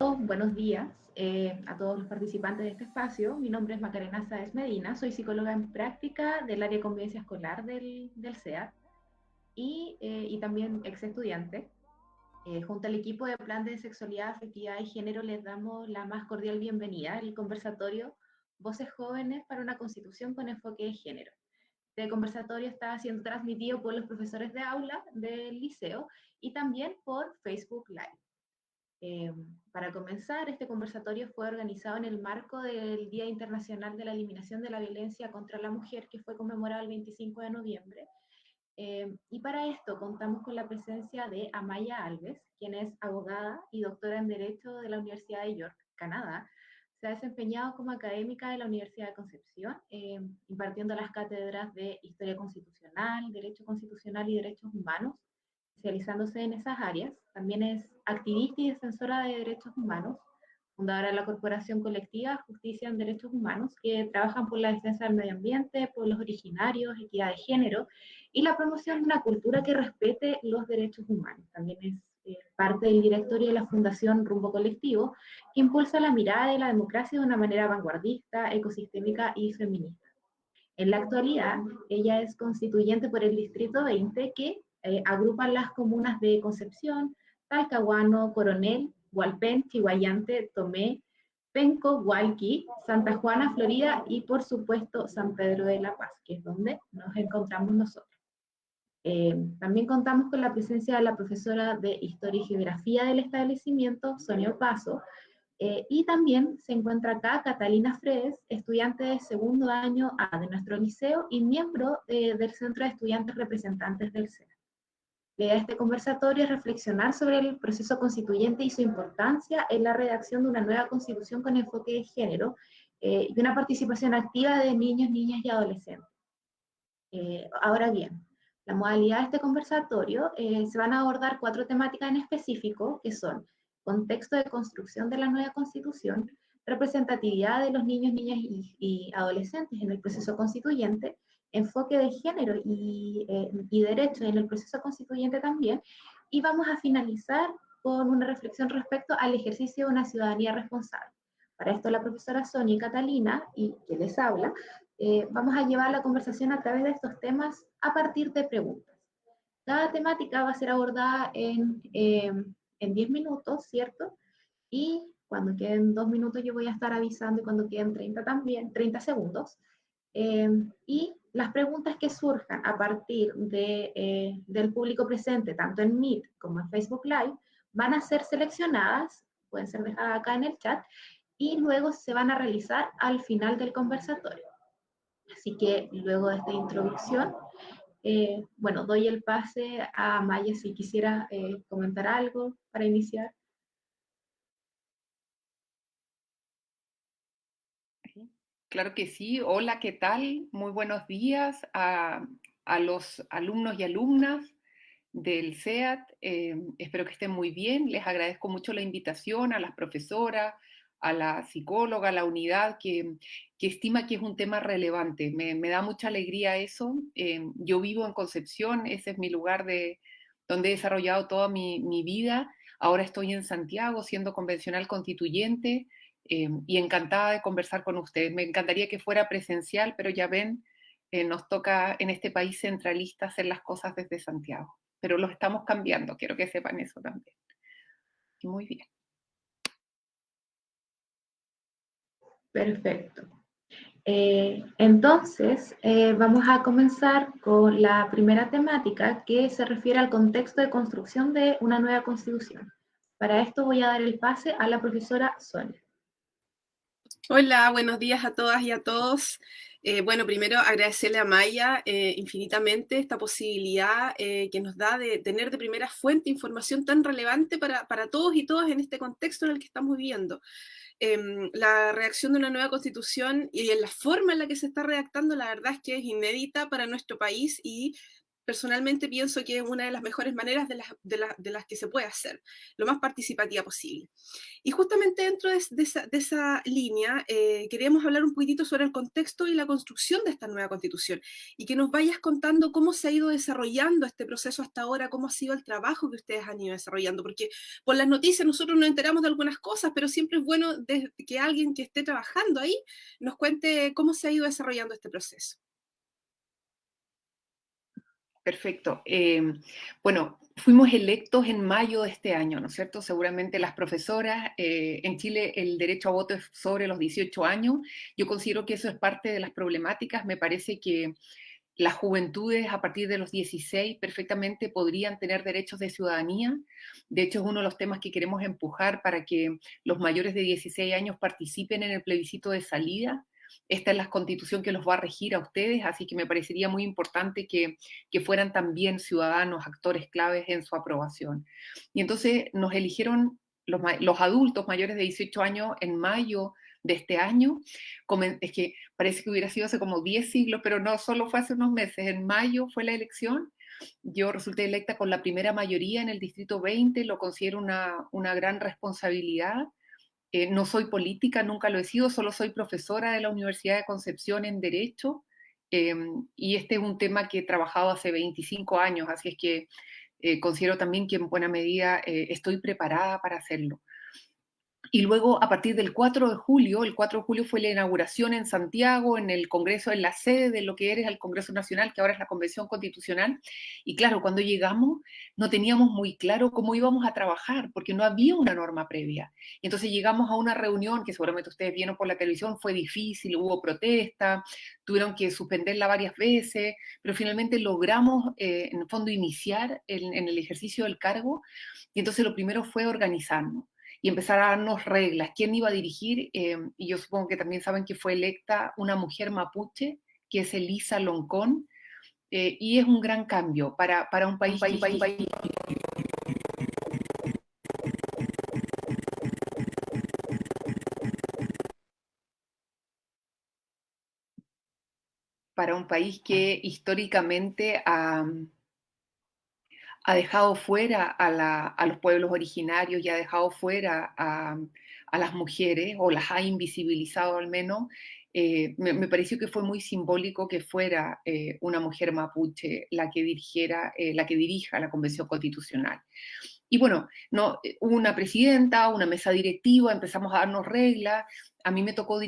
todos, buenos días a todos los participantes de este espacio. Mi nombre es Macarena Sáez Medina, soy psicóloga en práctica del área de convivencia escolar del CEAT y también ex estudiante. Junto al equipo de Plan de Sexualidad, Afectividad y Género les damos la más cordial bienvenida al conversatorio Voces Jóvenes para una Constitución con enfoque de género. Este conversatorio está siendo transmitido por los profesores de aula del liceo y también por Facebook Live. Para comenzar, este conversatorio fue organizado en el marco del Día Internacional de la Eliminación de la Violencia contra la Mujer, que fue conmemorado el 25 de noviembre. Y para esto contamos con la presencia de Amaya Alves, quien es abogada y doctora en Derecho de la Universidad de York, Canadá. Se ha desempeñado como académica de la Universidad de Concepción, impartiendo las cátedras de Historia Constitucional, Derecho Constitucional y Derechos Humanos, especializándose en esas áreas. También es activista y defensora de derechos humanos, fundadora de la Corporación Colectiva Justicia en Derechos Humanos, que trabajan por la defensa del medio ambiente, pueblos originarios, equidad de género y la promoción de una cultura que respete los derechos humanos. También es parte del directorio de la Fundación Rumbo Colectivo, que impulsa la mirada de la democracia de una manera vanguardista, ecosistémica y feminista. En la actualidad, ella es constituyente por el Distrito 20, que agrupa las comunas de Concepción, Talcahuano, Coronel, Hualpén, Chihuayante, Tomé, Penco, Hualqui, Santa Juana, Florida y por supuesto San Pedro de la Paz, que es donde nos encontramos nosotros. También contamos con la presencia de la profesora de Historia y Geografía del establecimiento, Sonia Opaso, y también se encuentra acá Catalina Fredes, estudiante de segundo año A de nuestro liceo y miembro del Centro de Estudiantes Representantes del SENA. La idea de este conversatorio es reflexionar sobre el proceso constituyente y su importancia en la redacción de una nueva constitución con enfoque de género y una participación activa de niños, niñas y adolescentes. Ahora bien, la modalidad de este conversatorio se van a abordar 4 temáticas en específico, que son contexto de construcción de la nueva constitución, representatividad de los niños, niñas y adolescentes en el proceso constituyente, enfoque de género y derechos en el proceso constituyente también, y vamos a finalizar con una reflexión respecto al ejercicio de una ciudadanía responsable. Para esto la profesora Sonia y Catalina, y que les habla, vamos a llevar la conversación a través de estos temas a partir de preguntas. Cada temática va a ser abordada en 10 minutos, ¿cierto? Y cuando queden 2 minutos yo voy a estar avisando y cuando queden 30 también, 30 segundos. Y las preguntas que surjan a partir del público presente, tanto en Meet como en Facebook Live, van a ser seleccionadas, pueden ser dejadas acá en el chat, y luego se van a realizar al final del conversatorio. Así que luego de esta introducción, bueno, doy el pase a Maya si quisiera comentar algo para iniciar. Claro que sí. Hola, ¿qué tal? Muy buenos días a los alumnos y alumnas del CEAT. Espero que estén muy bien. Les agradezco mucho la invitación a las profesoras, a la psicóloga, a la unidad que estima que es un tema relevante. Me da mucha alegría eso. Yo vivo en Concepción, ese es mi lugar donde he desarrollado toda mi vida. Ahora estoy en Santiago siendo convencional constituyente. Y encantada de conversar con ustedes. Me encantaría que fuera presencial, pero ya ven, nos toca en este país centralista hacer las cosas desde Santiago. Pero lo estamos cambiando, quiero que sepan eso también. Muy bien. Perfecto. Entonces, vamos a comenzar con la primera temática que se refiere al contexto de construcción de una nueva constitución. Para esto voy a dar el pase a la profesora Sonia. Hola, buenos días a todas y a todos. Bueno, primero agradecerle a Maya infinitamente esta posibilidad que nos da de tener de primera fuente información tan relevante para todos y todas en este contexto en el que estamos viviendo. La redacción de una nueva constitución y en la forma en la que se está redactando, la verdad es que es inédita para nuestro país y personalmente pienso que es una de las mejores maneras de las que se puede hacer, lo más participativa posible. Y justamente dentro de esa línea, queríamos hablar un poquitito sobre el contexto y la construcción de esta nueva constitución, y que nos vayas contando cómo se ha ido desarrollando este proceso hasta ahora, cómo ha sido el trabajo que ustedes han ido desarrollando, porque por las noticias nosotros nos enteramos de algunas cosas, pero siempre es bueno que alguien que esté trabajando ahí nos cuente cómo se ha ido desarrollando este proceso. Perfecto. Bueno, fuimos electos en mayo de este año, ¿no es cierto? Seguramente las profesoras, en Chile el derecho a voto es sobre los 18 años. Yo considero que eso es parte de las problemáticas. Me parece que las juventudes a partir de los 16 perfectamente podrían tener derechos de ciudadanía. De hecho, es uno de los temas que queremos empujar para que los mayores de 16 años participen en el plebiscito de salida. Esta es la constitución que los va a regir a ustedes, así que me parecería muy importante que fueran también ciudadanos, actores claves en su aprobación. Y entonces nos eligieron los adultos mayores de 18 años en mayo de este año. Es que parece que hubiera sido hace como 10 siglos, pero no, solo fue hace unos meses. En mayo fue la elección. Yo resulté electa con la primera mayoría en el Distrito 20, lo considero una gran responsabilidad. No soy política, nunca lo he sido, solo soy profesora de la Universidad de Concepción en Derecho, y este es un tema que he trabajado hace 25 años, así es que considero también que en buena medida estoy preparada para hacerlo. Y luego, a partir del 4 de julio, el 4 de julio fue la inauguración en Santiago, en el Congreso, en la sede de lo que era el Congreso Nacional, que ahora es la Convención Constitucional. Y claro, cuando llegamos no teníamos muy claro cómo íbamos a trabajar, porque no había una norma previa. Y entonces llegamos a una reunión que seguramente ustedes vieron por la televisión, fue difícil, hubo protesta, tuvieron que suspenderla varias veces, pero finalmente logramos, en el fondo, iniciar en el ejercicio del cargo. Y entonces lo primero fue organizarnos y empezar a darnos reglas, quién iba a dirigir, y yo supongo que también saben que fue electa una mujer mapuche, que es Elisa Loncón, y es un gran cambio para un país, para un país que históricamente ha dejado fuera a los pueblos originarios y ha dejado fuera a las mujeres, o las ha invisibilizado al menos. Me pareció que fue muy simbólico que fuera una mujer mapuche la que dirija la Convención Constitucional. Y bueno, no, hubo una presidenta, una mesa directiva, empezamos a darnos reglas. A mí me tocó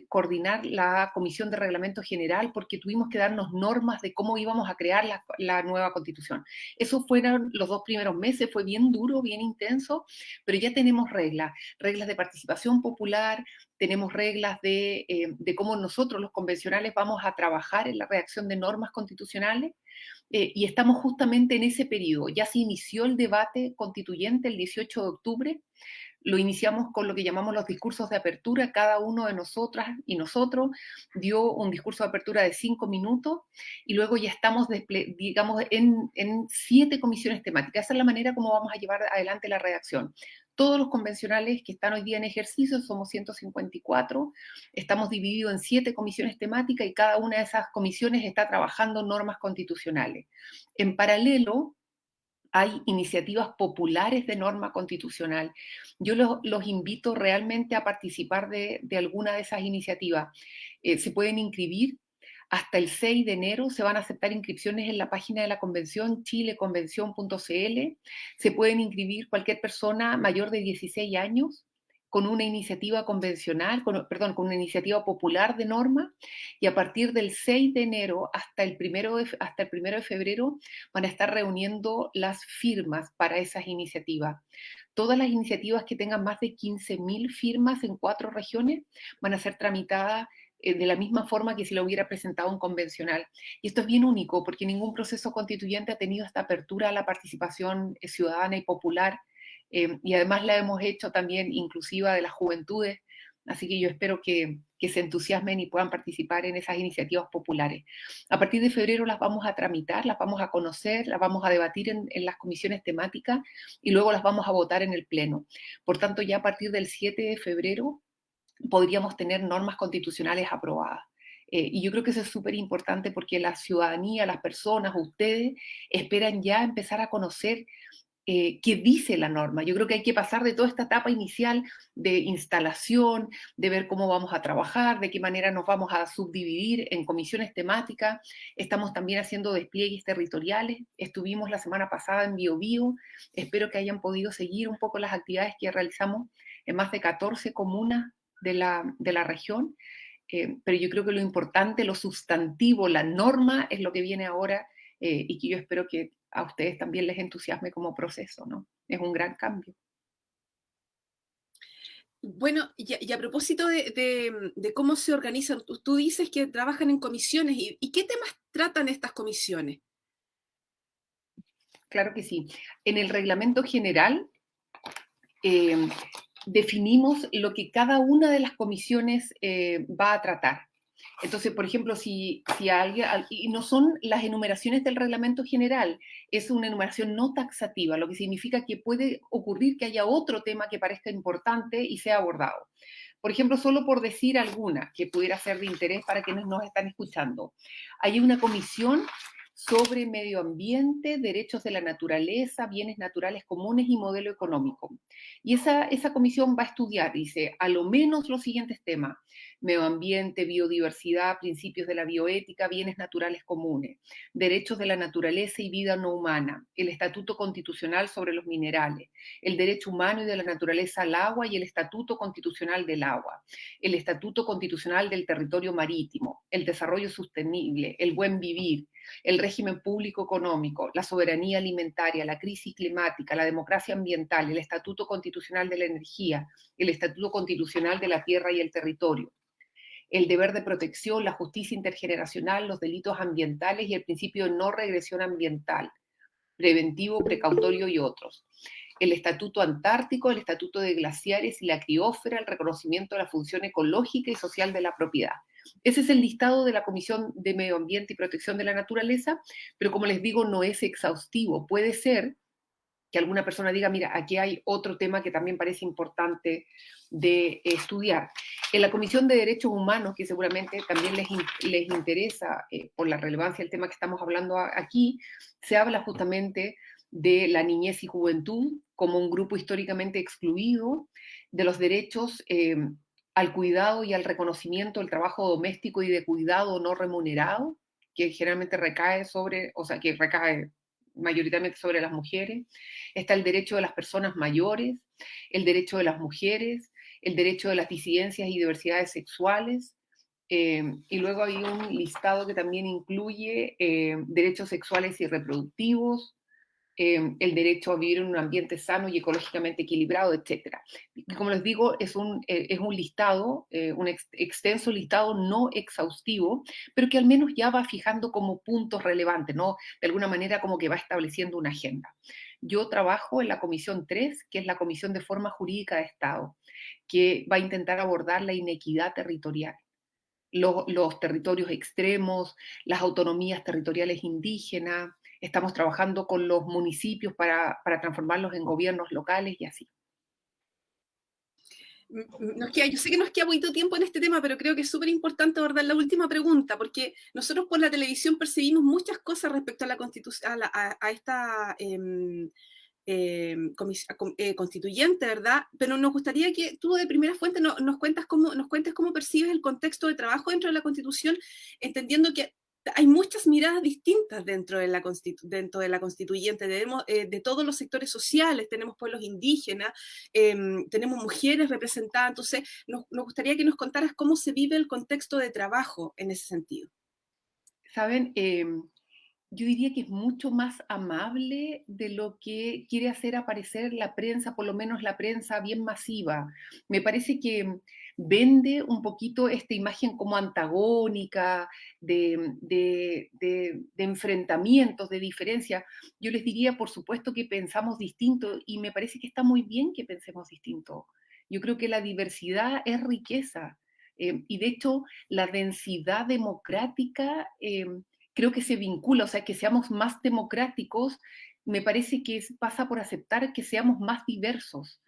coordinar la Comisión de Reglamento General, porque tuvimos que darnos normas de cómo íbamos a crear la nueva Constitución. Eso fueron los 2 primeros meses, fue bien duro, bien intenso, pero ya tenemos reglas de participación popular, tenemos reglas de cómo nosotros los convencionales vamos a trabajar en la redacción de normas constitucionales. Y estamos justamente en ese periodo. Ya se inició el debate constituyente el 18 de octubre, lo iniciamos con lo que llamamos los discursos de apertura. Cada uno de nosotras y nosotros dio un discurso de apertura de 5 minutos, y luego ya estamos, digamos, en 7 comisiones temáticas. Esa es la manera como vamos a llevar adelante la redacción. Todos los convencionales que están hoy día en ejercicio, somos 154, estamos divididos en 7 comisiones temáticas, y cada una de esas comisiones está trabajando normas constitucionales. En paralelo, hay iniciativas populares de norma constitucional. Yo los invito realmente a participar de alguna de esas iniciativas. Se pueden inscribir hasta el 6 de enero, se van a aceptar inscripciones en la página de la convención, chileconvención.cl. Se pueden inscribir cualquier persona mayor de 16 años con una iniciativa convencional, con una iniciativa popular de norma, y a partir del 6 de enero hasta el 1 de febrero van a estar reuniendo las firmas para esas iniciativas. Todas las iniciativas que tengan más de 15.000 firmas en 4 regiones van a ser tramitadas de la misma forma que si lo hubiera presentado un convencional. Y esto es bien único, porque ningún proceso constituyente ha tenido esta apertura a la participación ciudadana y popular, y además la hemos hecho también inclusiva de las juventudes, así que yo espero que se entusiasmen y puedan participar en esas iniciativas populares. A partir de febrero las vamos a tramitar, las vamos a conocer, las vamos a debatir en las comisiones temáticas, y luego las vamos a votar en el Pleno. Por tanto, ya a partir del 7 de febrero podríamos tener normas constitucionales aprobadas. Y yo creo que eso es súper importante porque la ciudadanía, las personas, ustedes, esperan ya empezar a conocer qué dice la norma. Yo creo que hay que pasar de toda esta etapa inicial de instalación, de ver cómo vamos a trabajar, de qué manera nos vamos a subdividir en comisiones temáticas. Estamos también haciendo despliegues territoriales. Estuvimos la semana pasada en Biobío. Espero que hayan podido seguir un poco las actividades que realizamos en más de 14 comunas de la región. Pero yo creo que lo importante, lo sustantivo, la norma es lo que viene ahora y que yo espero que a ustedes también les entusiasme como proceso, ¿no? Es un gran cambio. Bueno, y a propósito de cómo se organizan, tú dices que trabajan en comisiones, ¿y qué temas tratan estas comisiones? Claro que sí. En el reglamento general eh, definimos lo que cada una de las comisiones va a tratar. Entonces, por ejemplo, si alguien, y no son las enumeraciones del reglamento general, es una enumeración no taxativa, lo que significa que puede ocurrir que haya otro tema que parezca importante y sea abordado. Por ejemplo, solo por decir alguna que pudiera ser de interés para quienes nos están escuchando. Hay una comisión sobre medio ambiente, derechos de la naturaleza, bienes naturales comunes y modelo económico. Y esa comisión va a estudiar, dice, a lo menos los siguientes temas: medio ambiente, biodiversidad, principios de la bioética, bienes naturales comunes, derechos de la naturaleza y vida no humana, el estatuto constitucional sobre los minerales, el derecho humano y de la naturaleza al agua y el estatuto constitucional del agua, el estatuto constitucional del territorio marítimo, el desarrollo sostenible, el buen vivir, el régimen público económico, la soberanía alimentaria, la crisis climática, la democracia ambiental, el estatuto constitucional de la energía, el estatuto constitucional de la tierra y el territorio, el deber de protección, la justicia intergeneracional, los delitos ambientales y el principio de no regresión ambiental, preventivo, precautorio y otros. El Estatuto Antártico, el Estatuto de Glaciares y la Criósfera, el reconocimiento de la función ecológica y social de la propiedad. Ese es el listado de la Comisión de Medio Ambiente y Protección de la Naturaleza, pero como les digo, no es exhaustivo. Puede ser que alguna persona diga, mira, aquí hay otro tema que también parece importante de estudiar. En la Comisión de Derechos Humanos, que seguramente también les interesa por la relevancia del tema que estamos hablando aquí, se habla justamente de la niñez y juventud como un grupo históricamente excluido, de los derechos al cuidado y al reconocimiento del trabajo doméstico y de cuidado no remunerado, que generalmente recae sobre, o sea, que recae mayoritariamente sobre las mujeres. Está el derecho de las personas mayores, el derecho de las mujeres, el derecho de las disidencias y diversidades sexuales, y luego hay un listado que también incluye derechos sexuales y reproductivos, el derecho a vivir en un ambiente sano y ecológicamente equilibrado, etc. Y como les digo, es un listado, un extenso listado no exhaustivo, pero que al menos ya va fijando como puntos relevantes, ¿no? De alguna manera como que va estableciendo una agenda. Yo trabajo en la Comisión 3, que es la Comisión de Forma Jurídica de Estado, que va a intentar abordar la inequidad territorial. Los territorios extremos, las autonomías territoriales indígenas, estamos trabajando con los municipios para transformarlos en gobiernos locales y así. Yo sé que nos queda poquito tiempo en este tema, pero creo que es súper importante abordar la última pregunta, porque nosotros por la televisión percibimos muchas cosas respecto a la constitución, a esta constituyente, ¿verdad? Pero nos gustaría que tú de primera fuente nos cuentes cómo percibes el contexto de trabajo dentro de la Constitución, entendiendo que hay muchas miradas distintas dentro de la constituyente. Tenemos de todos los sectores sociales, tenemos pueblos indígenas, tenemos mujeres representadas. Entonces, nos gustaría que nos contaras cómo se vive el contexto de trabajo en ese sentido. Saben, yo diría que es mucho más amable de lo que quiere hacer aparecer la prensa, por lo menos la prensa bien masiva. Me parece que vende un poquito esta imagen como antagónica, de enfrentamientos, de diferencia. Yo les diría, por supuesto, que pensamos distinto y me parece que está muy bien que pensemos distinto. Yo creo que la diversidad es riqueza. Y de hecho, la densidad democrática creo que se vincula, o sea, que seamos más democráticos, me parece que pasa por aceptar que seamos más diversos.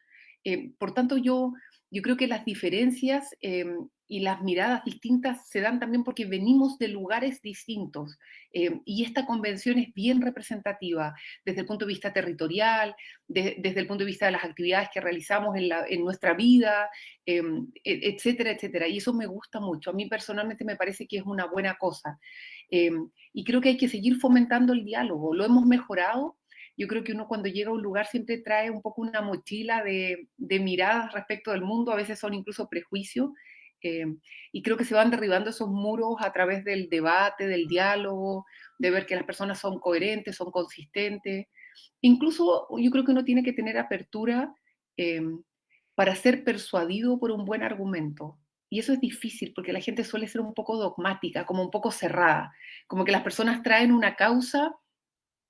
Por tanto, yo yo creo que las diferencias y las miradas distintas se dan también porque venimos de lugares distintos. Y esta convención es bien representativa desde el punto de vista territorial, desde el punto de vista de las actividades que realizamos en nuestra vida, etcétera, etcétera. Y eso me gusta mucho. A mí personalmente me parece que es una buena cosa. Y creo que hay que seguir fomentando el diálogo. Lo hemos mejorado. Yo creo que uno cuando llega a un lugar siempre trae un poco una mochila de miradas respecto del mundo, a veces son incluso prejuicios, eh, y creo que se van derribando esos muros a través del debate, del diálogo, de ver que las personas son coherentes, son consistentes. Incluso yo creo que uno tiene que tener apertura eh, para ser persuadido por un buen argumento. Y eso es difícil porque la gente suele ser un poco dogmática, como un poco cerrada, como que las personas traen una causa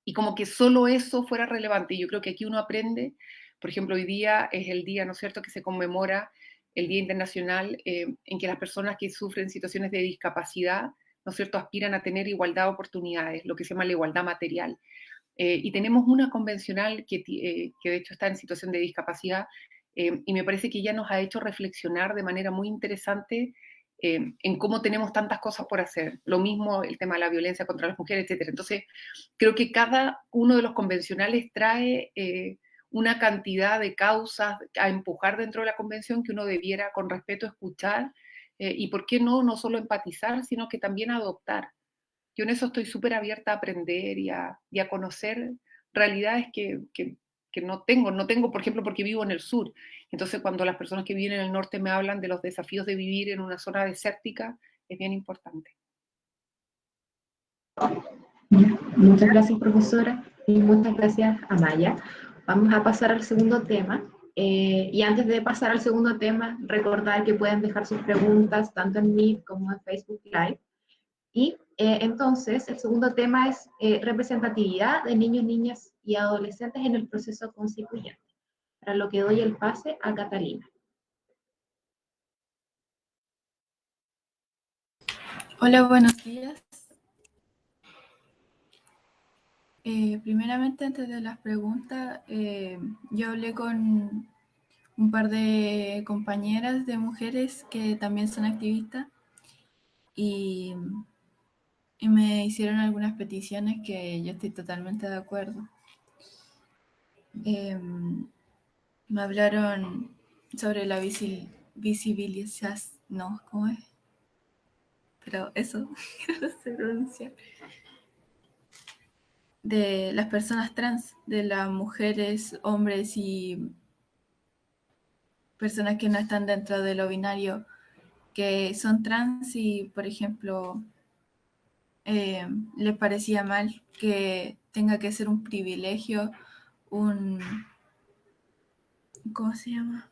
y como que solo eso fuera relevante. Y yo creo que aquí uno aprende, por ejemplo, hoy día es el día, ¿no es cierto?, que se conmemora el Día Internacional en que las personas que sufren situaciones de discapacidad, ¿no es cierto?, aspiran a tener igualdad de oportunidades, lo que se llama la igualdad material. Y tenemos una convencional que de hecho está en situación de discapacidad y me parece que ya nos ha hecho reflexionar de manera muy interesante en cómo tenemos tantas cosas por hacer. Lo mismo el tema de la violencia contra las mujeres, etc. Entonces, creo que cada uno de los convencionales trae una cantidad de causas a empujar dentro de la convención que uno debiera con respeto escuchar y, ¿por qué no, no solo empatizar, sino que también adoptar? Yo en eso estoy súper abierta a aprender y a conocer realidades que no tengo. No tengo, por ejemplo, porque vivo en el sur. Entonces, cuando las personas que viven en el norte me hablan de los desafíos de vivir en una zona desértica, es bien importante. Muchas gracias, profesora, y muchas gracias, Amaya. Vamos a pasar al segundo tema. Y antes de pasar al segundo tema, recordar que pueden dejar sus preguntas tanto en Meet como en Facebook Live. Y entonces, el segundo tema es representatividad de niños, niñas y adolescentes en el proceso constituyente, para lo que doy el pase a Catalina. Hola, buenos días. Primeramente, antes de las preguntas, yo hablé con un par de compañeras de mujeres que también son activistas y me hicieron algunas peticiones que yo estoy totalmente de acuerdo. Me hablaron sobre la visibilización, no, ¿cómo es? Pero eso, no sé pronunciar. De las personas trans, de las mujeres, hombres y personas que no están dentro de lo binario, que son trans y, por ejemplo, les parecía mal que tenga que ser un privilegio, ¿cómo se llama?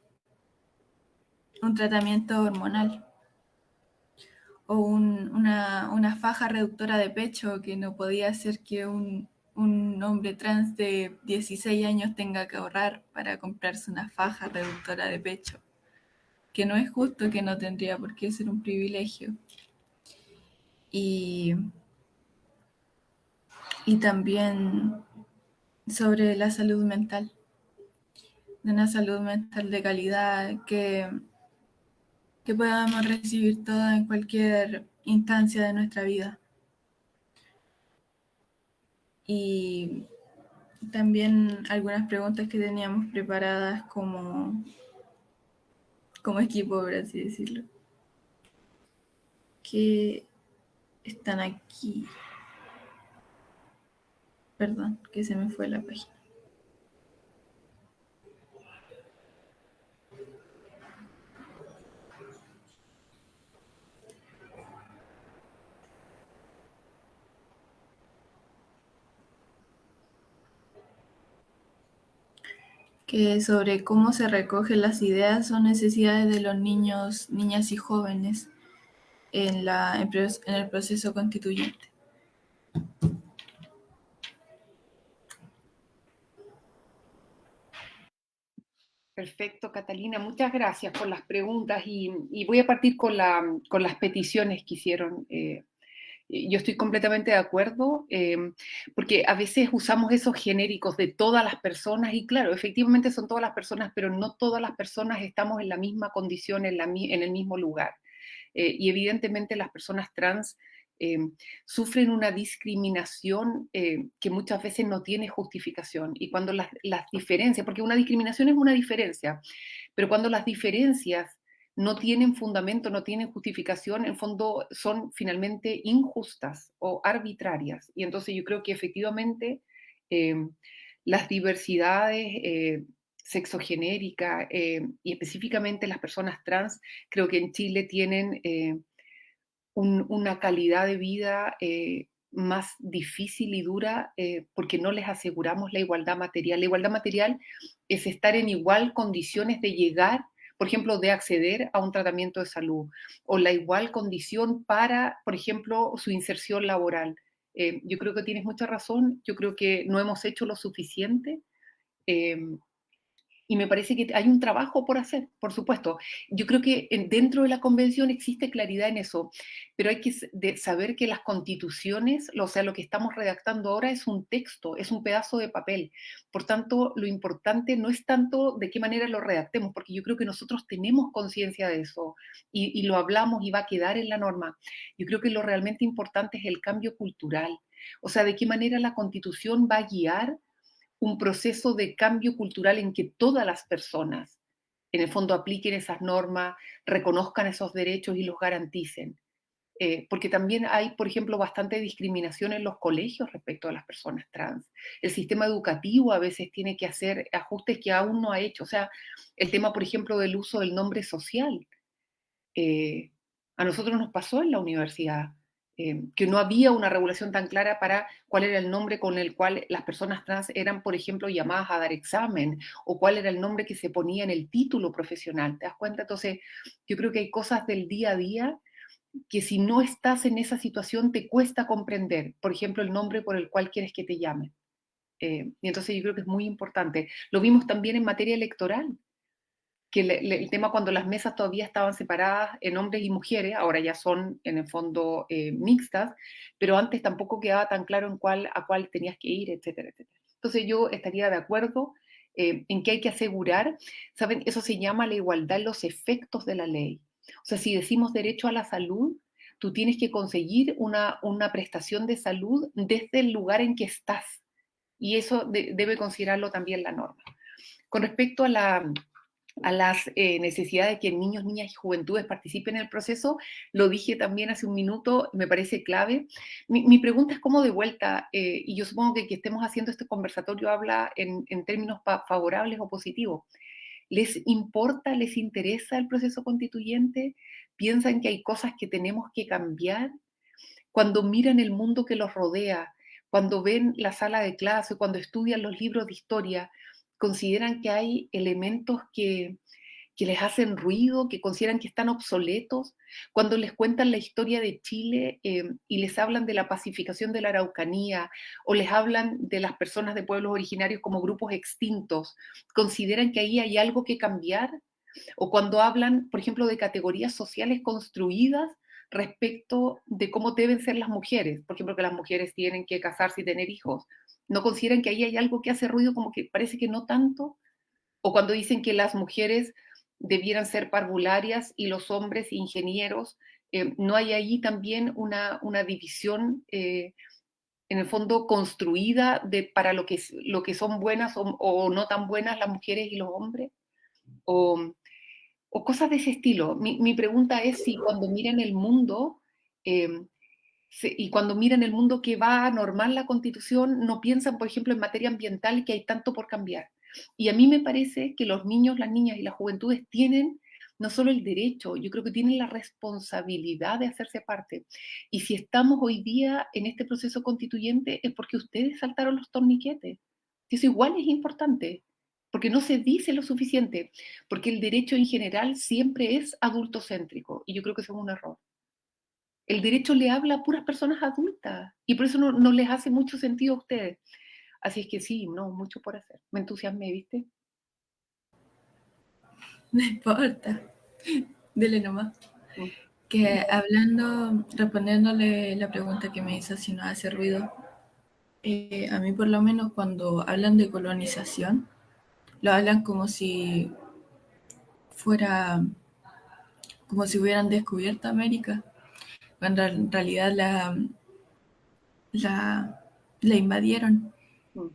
Un tratamiento hormonal o una faja reductora de pecho, que no podía ser que un hombre trans de 16 años tenga que ahorrar para comprarse una faja reductora de pecho, que no es justo, que no tendría por qué ser un privilegio. Y también sobre la salud mental, de una salud mental de calidad que podamos recibir toda en cualquier instancia de nuestra vida. Y también algunas preguntas que teníamos preparadas como equipo, por así decirlo, que están aquí. Perdón, que se me fue la página. Que sobre cómo se recogen las ideas o necesidades de los niños, niñas y jóvenes en el proceso constituyente. Perfecto, Catalina, muchas gracias por las preguntas y voy a partir con las peticiones que hicieron. Yo estoy completamente de acuerdo, porque a veces usamos esos genéricos de todas las personas, y claro, efectivamente son todas las personas, pero no todas las personas estamos en la misma condición, en el mismo lugar. Y evidentemente las personas trans eh, sufren una discriminación que muchas veces no tiene justificación. Y cuando las diferencias, porque una discriminación es una diferencia, pero cuando las diferencias no tienen fundamento, no tienen justificación, en fondo son finalmente injustas o arbitrarias. Y entonces yo creo que efectivamente eh, las diversidades sexogenéricas y específicamente las personas trans, creo que en Chile tienen una calidad de vida más difícil y dura porque no les aseguramos la igualdad material. La igualdad material es estar en igual condiciones de llegar, por ejemplo, de acceder a un tratamiento de salud, o la igual condición para, por ejemplo, su inserción laboral. Yo creo que tienes mucha razón, yo creo que no hemos hecho lo suficiente. eh, y me parece que hay un trabajo por hacer, por supuesto. Yo creo que dentro de la convención existe claridad en eso, pero hay que saber que las constituciones, o sea, lo que estamos redactando ahora es un texto, es un pedazo de papel. Por tanto, lo importante no es tanto de qué manera lo redactemos, porque yo creo que nosotros tenemos conciencia de eso y lo hablamos y va a quedar en la norma. Yo creo que lo realmente importante es el cambio cultural, o sea, de qué manera la constitución va a guiar un proceso de cambio cultural en que todas las personas, en el fondo, apliquen esas normas, reconozcan esos derechos y los garanticen. Porque también hay, por ejemplo, bastante discriminación en los colegios respecto a las personas trans. El sistema educativo a veces tiene que hacer ajustes que aún no ha hecho. O sea, el tema, por ejemplo, del uso del nombre social. Eh, a nosotros nos pasó en la universidad que no había una regulación tan clara para cuál era el nombre con el cual las personas trans eran, por ejemplo, llamadas a dar examen, o cuál era el nombre que se ponía en el título profesional. ¿Te das cuenta? Entonces, yo creo que hay cosas del día a día que si no estás en esa situación te cuesta comprender. Por ejemplo, el nombre por el cual quieres que te llamen. Y entonces yo creo que es muy importante. Lo vimos también en materia electoral, que el tema cuando las mesas todavía estaban separadas en hombres y mujeres, ahora ya son en el fondo mixtas, pero antes tampoco quedaba tan claro a cuál tenías que ir, etcétera, etcétera. Entonces yo estaría de acuerdo en que hay que asegurar, ¿saben? Eso se llama la igualdad en los efectos de la ley. O sea, si decimos derecho a la salud, tú tienes que conseguir una prestación de salud desde el lugar en que estás. Y eso debe considerarlo también la norma. Con respecto a las necesidades de que niños, niñas y juventudes participen en el proceso, lo dije también hace un minuto, me parece clave. Mi pregunta es cómo de vuelta, y yo supongo que estemos haciendo este conversatorio habla en términos favorables o positivos. ¿Les importa, les interesa el proceso constituyente? ¿Piensan que hay cosas que tenemos que cambiar? Cuando miran el mundo que los rodea, cuando ven la sala de clase, cuando estudian los libros de historia, consideran que hay elementos que les hacen ruido, que consideran que están obsoletos, cuando les cuentan la historia de Chile y les hablan de la pacificación de la Araucanía o les hablan de las personas de pueblos originarios como grupos extintos, consideran que ahí hay algo que cambiar, o cuando hablan, por ejemplo, de categorías sociales construidas respecto de cómo deben ser las mujeres, por ejemplo, que las mujeres tienen que casarse y tener hijos, ¿no consideran que ahí hay algo que hace ruido, como que parece que no tanto? O cuando dicen que las mujeres debieran ser parvularias y los hombres ingenieros, ¿no hay allí también una división en el fondo construida para lo que son buenas o no tan buenas las mujeres y los hombres? O, o cosas de ese estilo. Mi pregunta es si cuando miran el mundo, eh, y cuando miran el mundo que va a normar la Constitución, no piensan, por ejemplo, en materia ambiental, que hay tanto por cambiar. Y a mí me parece que los niños, las niñas y las juventudes tienen no solo el derecho, yo creo que tienen la responsabilidad de hacerse parte. Y si estamos hoy día en este proceso constituyente es porque ustedes saltaron los torniquetes. Eso igual es importante, porque no se dice lo suficiente, porque el derecho en general siempre es adultocéntrico, y yo creo que eso es un error. El derecho le habla a puras personas adultas y por eso no les hace mucho sentido a ustedes. Así es que sí, no, mucho por hacer. Me entusiasmé, ¿viste? No importa. Dele nomás. Que respondiéndole la pregunta que me hizo si no hace ruido, a mí por lo menos cuando hablan de colonización, lo hablan fuera, como si hubieran descubierto América, cuando en realidad la, la invadieron Mm.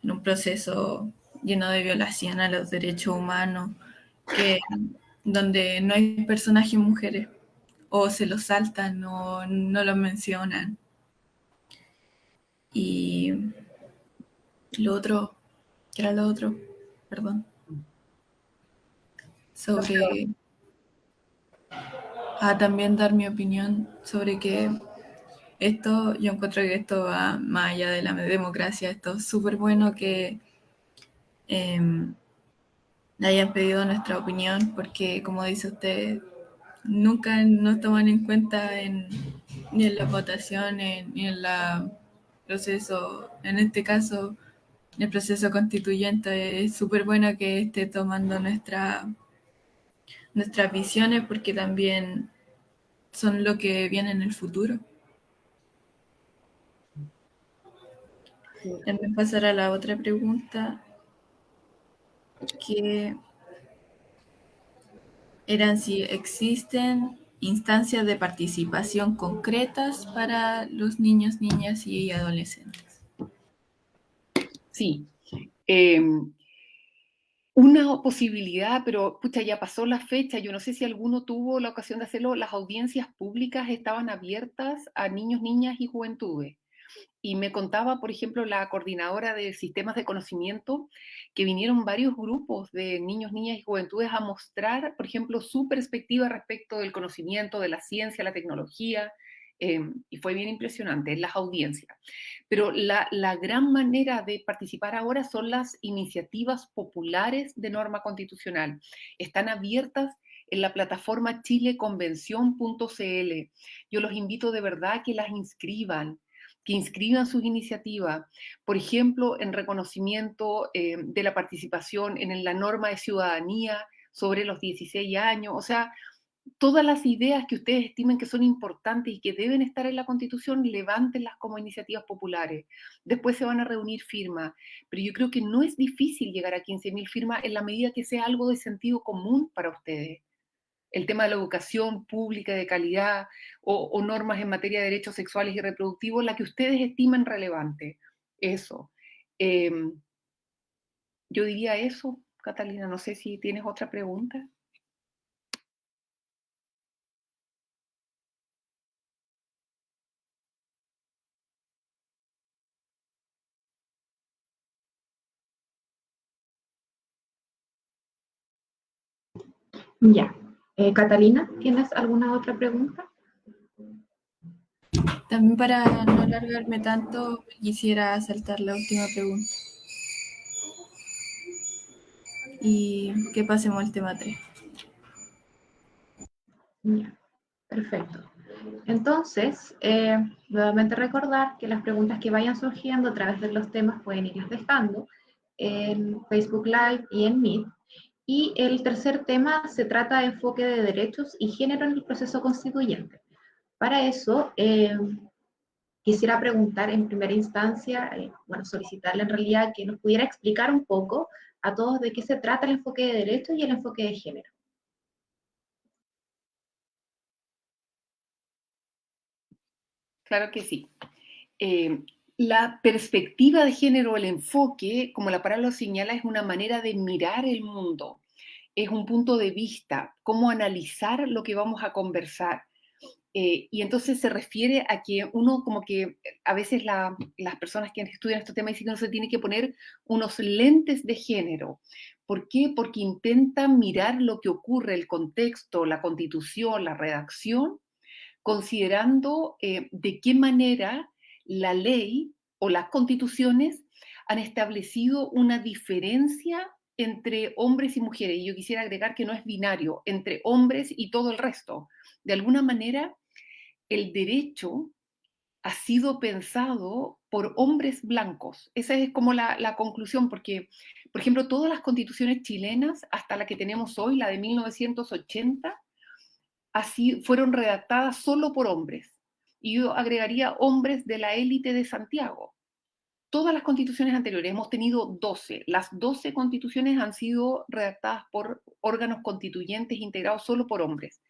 en un proceso lleno de violación a los derechos humanos, que, donde no hay personajes mujeres, o se los saltan, o no los mencionan. Y lo otro, ¿qué era lo otro? Perdón. Sobre, también dar mi opinión sobre que yo encuentro que esto va más allá de la democracia, esto es súper bueno que eh, hayan pedido nuestra opinión, porque como dice usted, nunca nos toman en cuenta ni en las votaciones, ni en el proceso, en este caso, el proceso constituyente. Es súper bueno que esté tomando nuestras visiones, porque también son lo que viene en el futuro. Sí. También pasar a la otra pregunta, que eran si existen instancias de participación concretas para los niños, niñas y adolescentes. Sí. Una posibilidad, pero pucha, ya pasó la fecha, yo no sé si alguno tuvo la ocasión de hacerlo, las audiencias públicas estaban abiertas a niños, niñas y juventudes. Y me contaba, por ejemplo, la coordinadora de sistemas de conocimiento, que vinieron varios grupos de niños, niñas y juventudes a mostrar, por ejemplo, su perspectiva respecto del conocimiento, de la ciencia, la tecnología, y fue bien impresionante en las audiencias. Pero la gran manera de participar ahora son las iniciativas populares de norma constitucional. Están abiertas en la plataforma chileconvención.cl. Yo los invito de verdad a que inscriban sus iniciativas, por ejemplo, en reconocimiento de la participación en la norma de ciudadanía sobre los 16 años, o sea, todas las ideas que ustedes estimen que son importantes y que deben estar en la Constitución, levántenlas como iniciativas populares. Después se van a reunir firmas, pero yo creo que no es difícil llegar a 15.000 firmas en la medida que sea algo de sentido común para ustedes. El tema de la educación pública de calidad o normas en materia de derechos sexuales y reproductivos, la que ustedes estimen relevante. Eso. Eh, yo diría eso, Catalina. No sé si tienes otra pregunta. Ya. Catalina, ¿tienes alguna otra pregunta? También para no alargarme tanto, quisiera saltar la última pregunta y que pasemos al tema 3. Ya. Perfecto. Entonces, nuevamente recordar que las preguntas que vayan surgiendo a través de los temas pueden irlas dejando en Facebook Live y en Meet. Y el tercer tema se trata de enfoque de derechos y género en el proceso constituyente. Para eso, quisiera preguntar en primera instancia, solicitarle en realidad que nos pudiera explicar un poco a todos de qué se trata el enfoque de derechos y el enfoque de género. Claro que sí. La perspectiva de género, el enfoque, como la palabra lo señala, es una manera de mirar el mundo, es un punto de vista, cómo analizar lo que vamos a conversar. Y entonces se refiere a que uno como que a veces las personas que estudian estos temas dicen que uno se tiene que poner unos lentes de género. ¿Por qué? Porque intentan mirar lo que ocurre, el contexto, la constitución, la redacción, considerando de qué manera la ley o las constituciones han establecido una diferencia entre hombres y mujeres. Y yo quisiera agregar que no es binario, entre hombres y todo el resto. De alguna manera, el derecho ha sido pensado por hombres blancos. Esa es como la conclusión, porque, por ejemplo, todas las constituciones chilenas, hasta la que tenemos hoy, la de 1980, así fueron redactadas solo por hombres. Y yo agregaría hombres de la élite de Santiago. Todas las constituciones anteriores, hemos tenido 12. Las 12 constituciones han sido redactadas por órganos constituyentes integrados solo por hombres.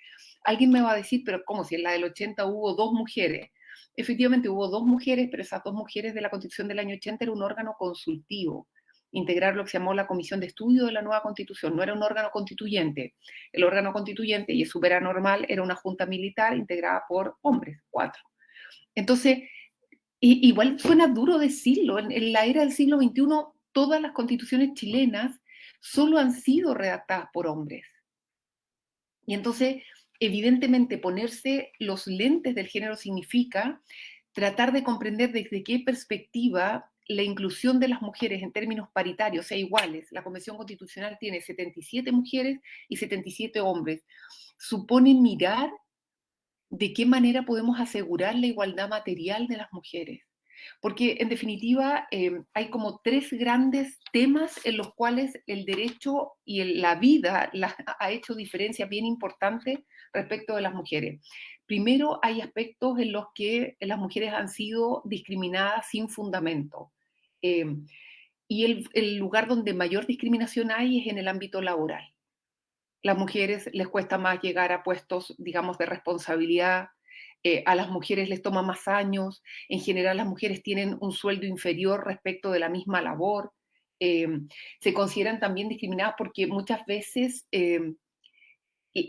Alguien me va a decir, pero ¿cómo si en la del 80 hubo 2 mujeres? Efectivamente hubo 2 mujeres, pero esas 2 mujeres de la constitución del año 80 era un órgano consultivo, integrar lo que se llamó la Comisión de Estudio de la Nueva Constitución, no era un órgano constituyente. El órgano constituyente, y es súper anormal, era una junta militar integrada por hombres, 4. Entonces, igual suena duro decirlo, en la era del siglo XXI todas las constituciones chilenas solo han sido redactadas por hombres. Y entonces, evidentemente, ponerse los lentes del género significa tratar de comprender desde qué perspectiva la inclusión de las mujeres en términos paritarios, o sea, iguales. La Convención Constitucional tiene 77 mujeres y 77 hombres. Supone mirar de qué manera podemos asegurar la igualdad material de las mujeres. Porque en definitiva hay como 3 grandes temas en los cuales el derecho y la vida ha hecho diferencias bien importantes respecto de las mujeres. Primero, hay aspectos en los que las mujeres han sido discriminadas sin fundamento. Y el lugar donde mayor discriminación hay es en el ámbito laboral. Las mujeres les cuesta más llegar a puestos, digamos, de responsabilidad, a las mujeres les toma más años, en general las mujeres tienen un sueldo inferior respecto de la misma labor, se consideran también discriminadas porque muchas veces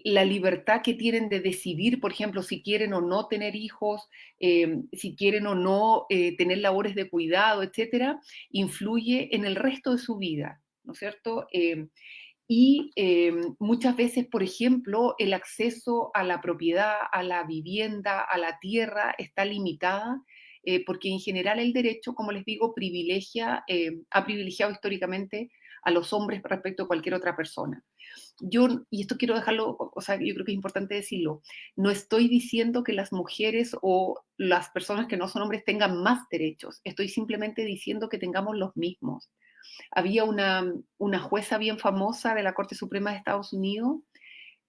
la libertad que tienen de decidir, por ejemplo, si quieren o no tener hijos, si quieren o no tener labores de cuidado, etcétera, influye en el resto de su vida, ¿no es cierto? Y muchas veces, por ejemplo, el acceso a la propiedad, a la vivienda, a la tierra está limitada, porque en general el derecho, como les digo, ha privilegiado históricamente a los hombres respecto a cualquier otra persona. Y esto quiero dejarlo, o sea, yo creo que es importante decirlo, no estoy diciendo que las mujeres o las personas que no son hombres tengan más derechos, estoy simplemente diciendo que tengamos los mismos. Había una jueza bien famosa de la Corte Suprema de Estados Unidos,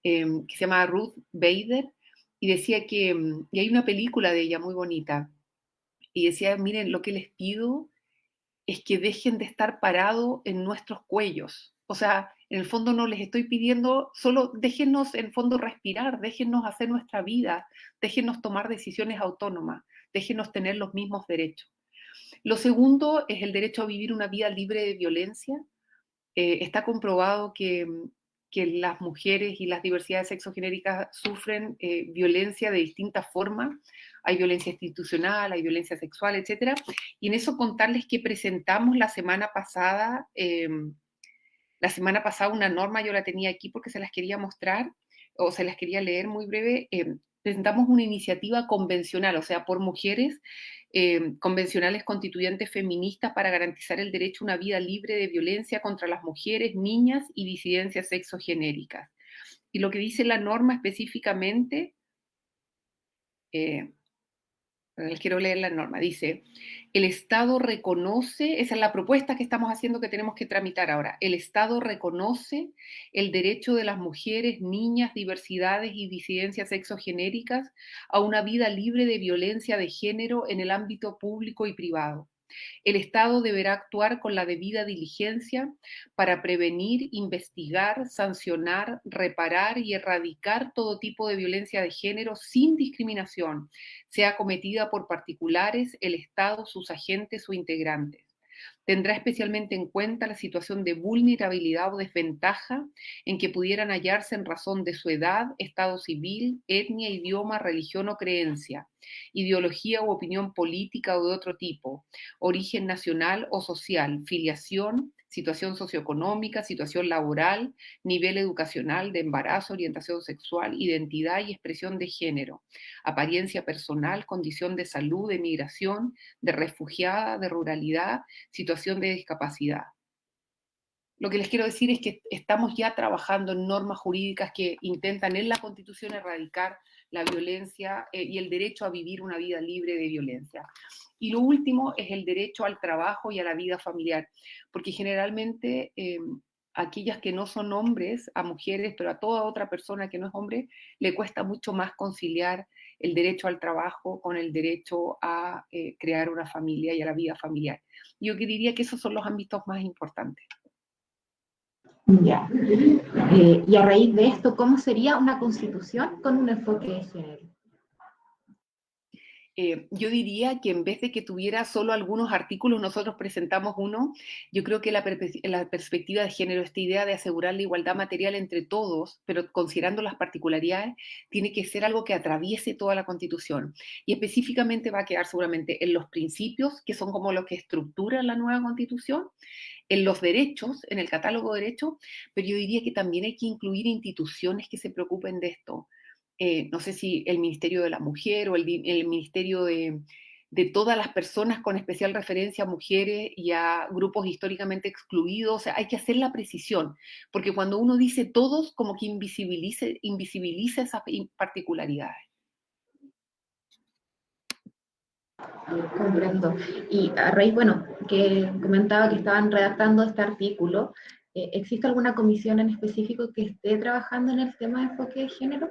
que se llama Ruth Bader, y decía que, y hay una película de ella muy bonita, y decía, miren, lo que les pido es que dejen de estar parados en nuestros cuellos. O sea, en el fondo no les estoy pidiendo, solo déjennos en el fondo respirar, déjennos hacer nuestra vida, déjennos tomar decisiones autónomas, déjennos tener los mismos derechos. Lo segundo es el derecho a vivir una vida libre de violencia. Está comprobado que las mujeres y las diversidades sexogenéricas sufren violencia de distintas formas. Hay violencia institucional, hay violencia sexual, etc. Y en eso contarles que presentamos la semana pasada una norma, yo la tenía aquí porque se las quería mostrar, o se las quería leer muy breve. Presentamos una iniciativa convencional, o sea, por mujeres convencionales constituyentes feministas para garantizar el derecho a una vida libre de violencia contra las mujeres, niñas y disidencias sexogenéricas. Y lo que dice la norma específicamente, les quiero leer la norma, dice, el Estado reconoce, esa es la propuesta que estamos haciendo que tenemos que tramitar ahora, el Estado reconoce el derecho de las mujeres, niñas, diversidades y disidencias sexogenéricas a una vida libre de violencia de género en el ámbito público y privado. El Estado deberá actuar con la debida diligencia para prevenir, investigar, sancionar, reparar y erradicar todo tipo de violencia de género sin discriminación, sea cometida por particulares, el Estado, sus agentes o integrantes. Tendrá especialmente en cuenta la situación de vulnerabilidad o desventaja en que pudieran hallarse en razón de su edad, estado civil, etnia, idioma, religión o creencia, ideología u opinión política o de otro tipo, origen nacional o social, filiación, situación socioeconómica, situación laboral, nivel educacional, de embarazo, orientación sexual, identidad y expresión de género, apariencia personal, condición de salud, de migración, de refugiada, de ruralidad, situación de discapacidad. Lo que les quiero decir es que estamos ya trabajando en normas jurídicas que intentan en la Constitución erradicar la violencia y el derecho a vivir una vida libre de violencia. Y lo último es el derecho al trabajo y a la vida familiar, porque generalmente aquellas que no son hombres, a mujeres, pero a toda otra persona que no es hombre, le cuesta mucho más conciliar el derecho al trabajo con el derecho a crear una familia y a la vida familiar. Yo que diría que esos son los ámbitos más importantes. Ya. Y a raíz de esto, ¿cómo sería una constitución con un enfoque de género? Yo diría que en vez de que tuviera solo algunos artículos, nosotros presentamos uno. Yo creo que la perspectiva de género, esta idea de asegurar la igualdad material entre todos, pero considerando las particularidades, tiene que ser algo que atraviese toda la Constitución. Y específicamente va a quedar seguramente en los principios, que son como los que estructuran la nueva Constitución, en los derechos, en el catálogo de derechos, pero yo diría que también hay que incluir instituciones que se preocupen de esto. No sé si el Ministerio de la Mujer o el Ministerio de todas las personas con especial referencia a mujeres y a grupos históricamente excluidos. O sea, hay que hacer la precisión, porque cuando uno dice todos, como que invisibiliza esas particularidades. Comprendo. Y a raíz, bueno, que comentaba que estaban redactando este artículo, ¿existe alguna comisión en específico que esté trabajando en el tema de enfoque de género?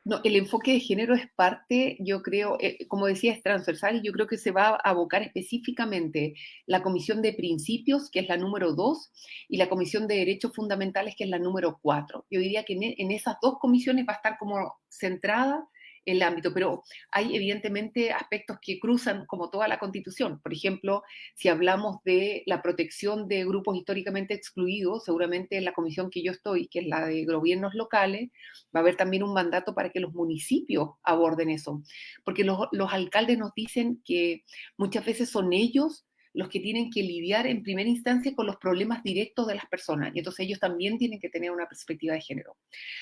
No, el enfoque de género es parte, yo creo, como decía, es transversal y yo creo que se va a abocar específicamente la Comisión de Principios, que es la número 2, y la Comisión de Derechos Fundamentales, que es la número 4. Yo diría que en esas dos comisiones va a estar como centrada el ámbito, pero hay evidentemente aspectos que cruzan como toda la Constitución. Por ejemplo, si hablamos de la protección de grupos históricamente excluidos, seguramente en la comisión que yo estoy, que es la de gobiernos locales, va a haber también un mandato para que los municipios aborden eso, porque los alcaldes nos dicen que muchas veces son ellos los que tienen que lidiar en primera instancia con los problemas directos de las personas, y entonces ellos también tienen que tener una perspectiva de género.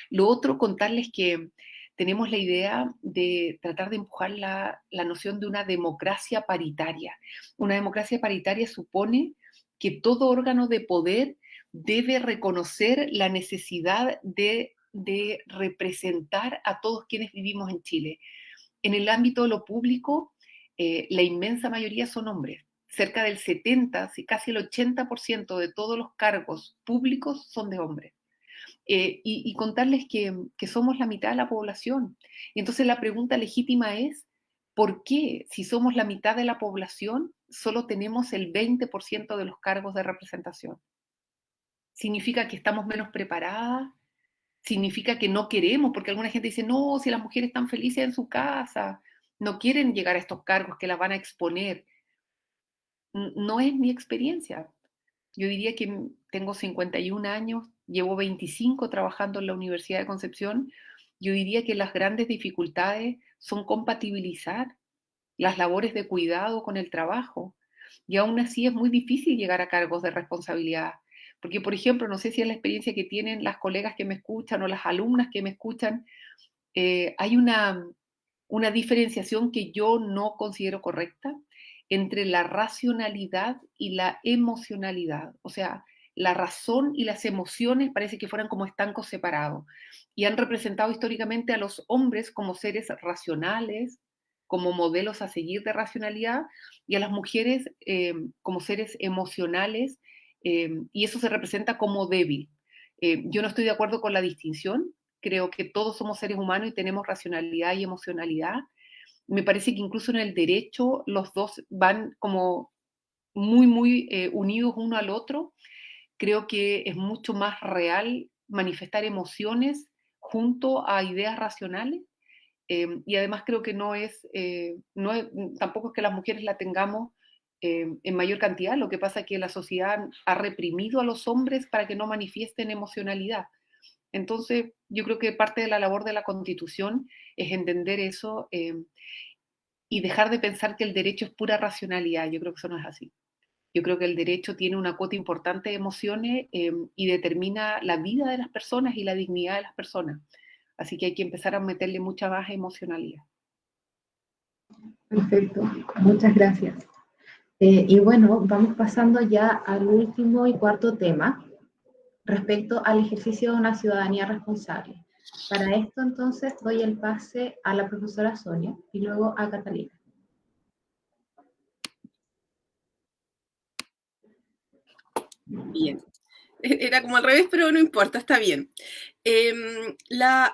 Lo otro, contarles que tenemos la idea de tratar de empujar la noción de una democracia paritaria. Una democracia paritaria supone que todo órgano de poder debe reconocer la necesidad de representar a todos quienes vivimos en Chile. En el ámbito de lo público, la inmensa mayoría son hombres. Cerca del 70, casi el 80% de todos los cargos públicos son de hombres. Y contarles que somos la mitad de la población. Y entonces la pregunta legítima es, ¿por qué si somos la mitad de la población solo tenemos el 20% de los cargos de representación? ¿Significa que estamos menos preparadas? ¿Significa que no queremos? Porque alguna gente dice, no, si las mujeres están felices en su casa, no quieren llegar a estos cargos que las van a exponer. No es mi experiencia. Yo diría que tengo 51 años, llevo 25 trabajando en la Universidad de Concepción. Yo diría que las grandes dificultades son compatibilizar las labores de cuidado con el trabajo. Y aún así es muy difícil llegar a cargos de responsabilidad. Porque, por ejemplo, no sé si es la experiencia que tienen las colegas que me escuchan o las alumnas que me escuchan, hay una diferenciación que yo no considero correcta entre la racionalidad y la emocionalidad. O sea, la razón y las emociones parece que fueran como estancos separados y han representado históricamente a los hombres como seres racionales, como modelos a seguir de racionalidad, y a las mujeres como seres emocionales, y eso se representa como débil. Yo no estoy de acuerdo con la distinción. Creo que todos somos seres humanos y tenemos racionalidad y emocionalidad. Me parece que incluso en el derecho los dos van como muy unidos uno al otro. Creo que es mucho más real manifestar emociones junto a ideas racionales. Y además creo que tampoco es que las mujeres la tengamos en mayor cantidad. Lo que pasa es que la sociedad ha reprimido a los hombres para que no manifiesten emocionalidad. Entonces, yo creo que parte de la labor de la Constitución es entender eso y dejar de pensar que el derecho es pura racionalidad. Yo creo que eso no es así. Yo creo que el derecho tiene una cuota importante de emociones y determina la vida de las personas y la dignidad de las personas. Así que hay que empezar a meterle mucha más emocionalidad. Perfecto, muchas gracias. Y bueno, vamos pasando ya al último y cuarto tema, respecto al ejercicio de una ciudadanía responsable. Para esto, entonces, doy el pase a la profesora Sonia y luego a Catalina. Bien. Era como al revés, pero no importa, está bien. La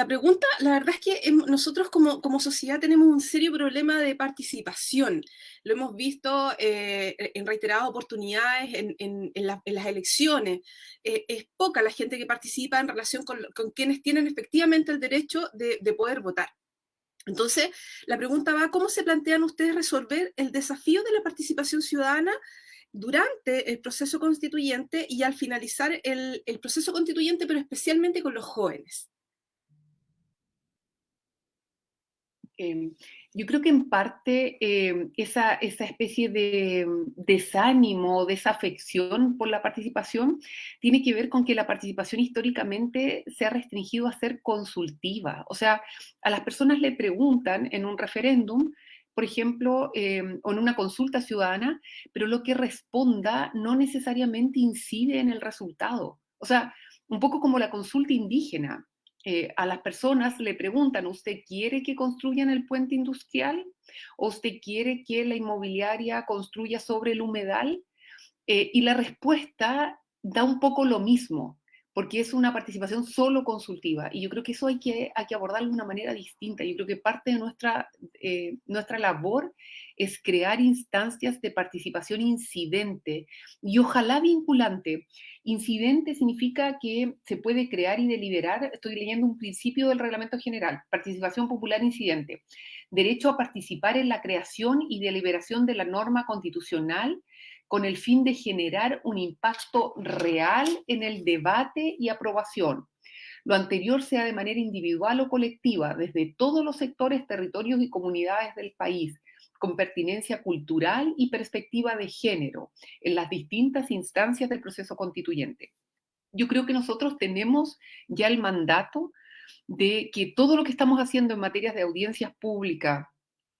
pregunta, la verdad es que nosotros como sociedad tenemos un serio problema de participación. Lo hemos visto en reiteradas oportunidades en las elecciones. Es poca la gente que participa en relación con quienes tienen efectivamente el derecho de poder votar. Entonces, la pregunta va, ¿cómo se plantean ustedes resolver el desafío de la participación ciudadana durante el proceso constituyente y al finalizar el proceso constituyente, pero especialmente con los jóvenes? Yo creo que en parte esa especie de desánimo, desafección por la participación, tiene que ver con que la participación históricamente se ha restringido a ser consultiva. O sea, a las personas le preguntan en un referéndum, por ejemplo, o en una consulta ciudadana, pero lo que responda no necesariamente incide en el resultado. O sea, un poco como la consulta indígena. A las personas le preguntan, ¿usted quiere que construyan el puente industrial? ¿O usted quiere que la inmobiliaria construya sobre el humedal? Y la respuesta da un poco lo mismo, porque es una participación solo consultiva. Y yo creo que eso hay que abordarlo de una manera distinta. Yo creo que parte de nuestra labor es crear instancias de participación incidente y ojalá vinculante. Incidente significa que se puede crear y deliberar, estoy leyendo un principio del reglamento general, participación popular incidente, derecho a participar en la creación y deliberación de la norma constitucional con el fin de generar un impacto real en el debate y aprobación. Lo anterior sea de manera individual o colectiva, desde todos los sectores, territorios y comunidades del país, con pertinencia cultural y perspectiva de género, en las distintas instancias del proceso constituyente. Yo creo que nosotros tenemos ya el mandato de que todo lo que estamos haciendo en materias de audiencias públicas,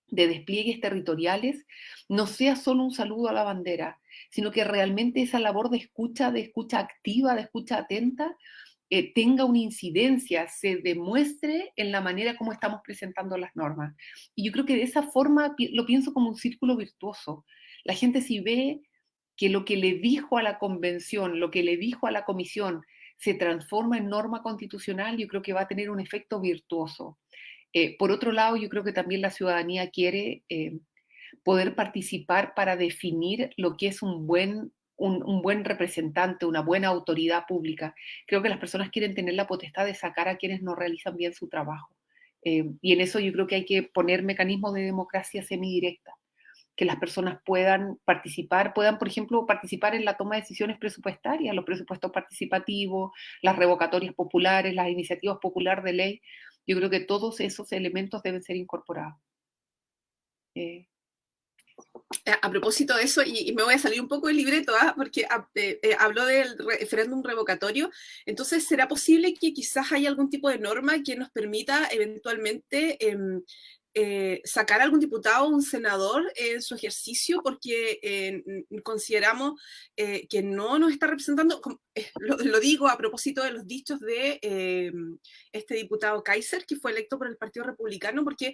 de despliegues territoriales, no sea solo un saludo a la bandera, sino que realmente esa labor de escucha activa, de escucha atenta, tenga una incidencia, se demuestre en la manera como estamos presentando las normas. Y yo creo que de esa forma lo pienso como un círculo virtuoso. La gente si ve que lo que le dijo a la convención, lo que le dijo a la comisión, se transforma en norma constitucional, yo creo que va a tener un efecto virtuoso. Por otro lado, yo creo que también la ciudadanía quiere poder participar para definir lo que es un buen representante, una buena autoridad pública. Creo que las personas quieren tener la potestad de sacar a quienes no realizan bien su trabajo. Y en eso yo creo que hay que poner mecanismos de democracia semidirecta, que las personas puedan participar, por ejemplo, participar en la toma de decisiones presupuestarias, los presupuestos participativos, las revocatorias populares, las iniciativas populares de ley. Yo creo que todos esos elementos deben ser incorporados. A propósito de eso, y me voy a salir un poco del libreto, porque habló del referéndum revocatorio, entonces, ¿será posible que quizás haya algún tipo de norma que nos permita eventualmente sacar a algún diputado o un senador en su ejercicio porque consideramos que no nos está representando? Lo digo a propósito de los dichos de este diputado Kaiser, que fue electo por el Partido Republicano, porque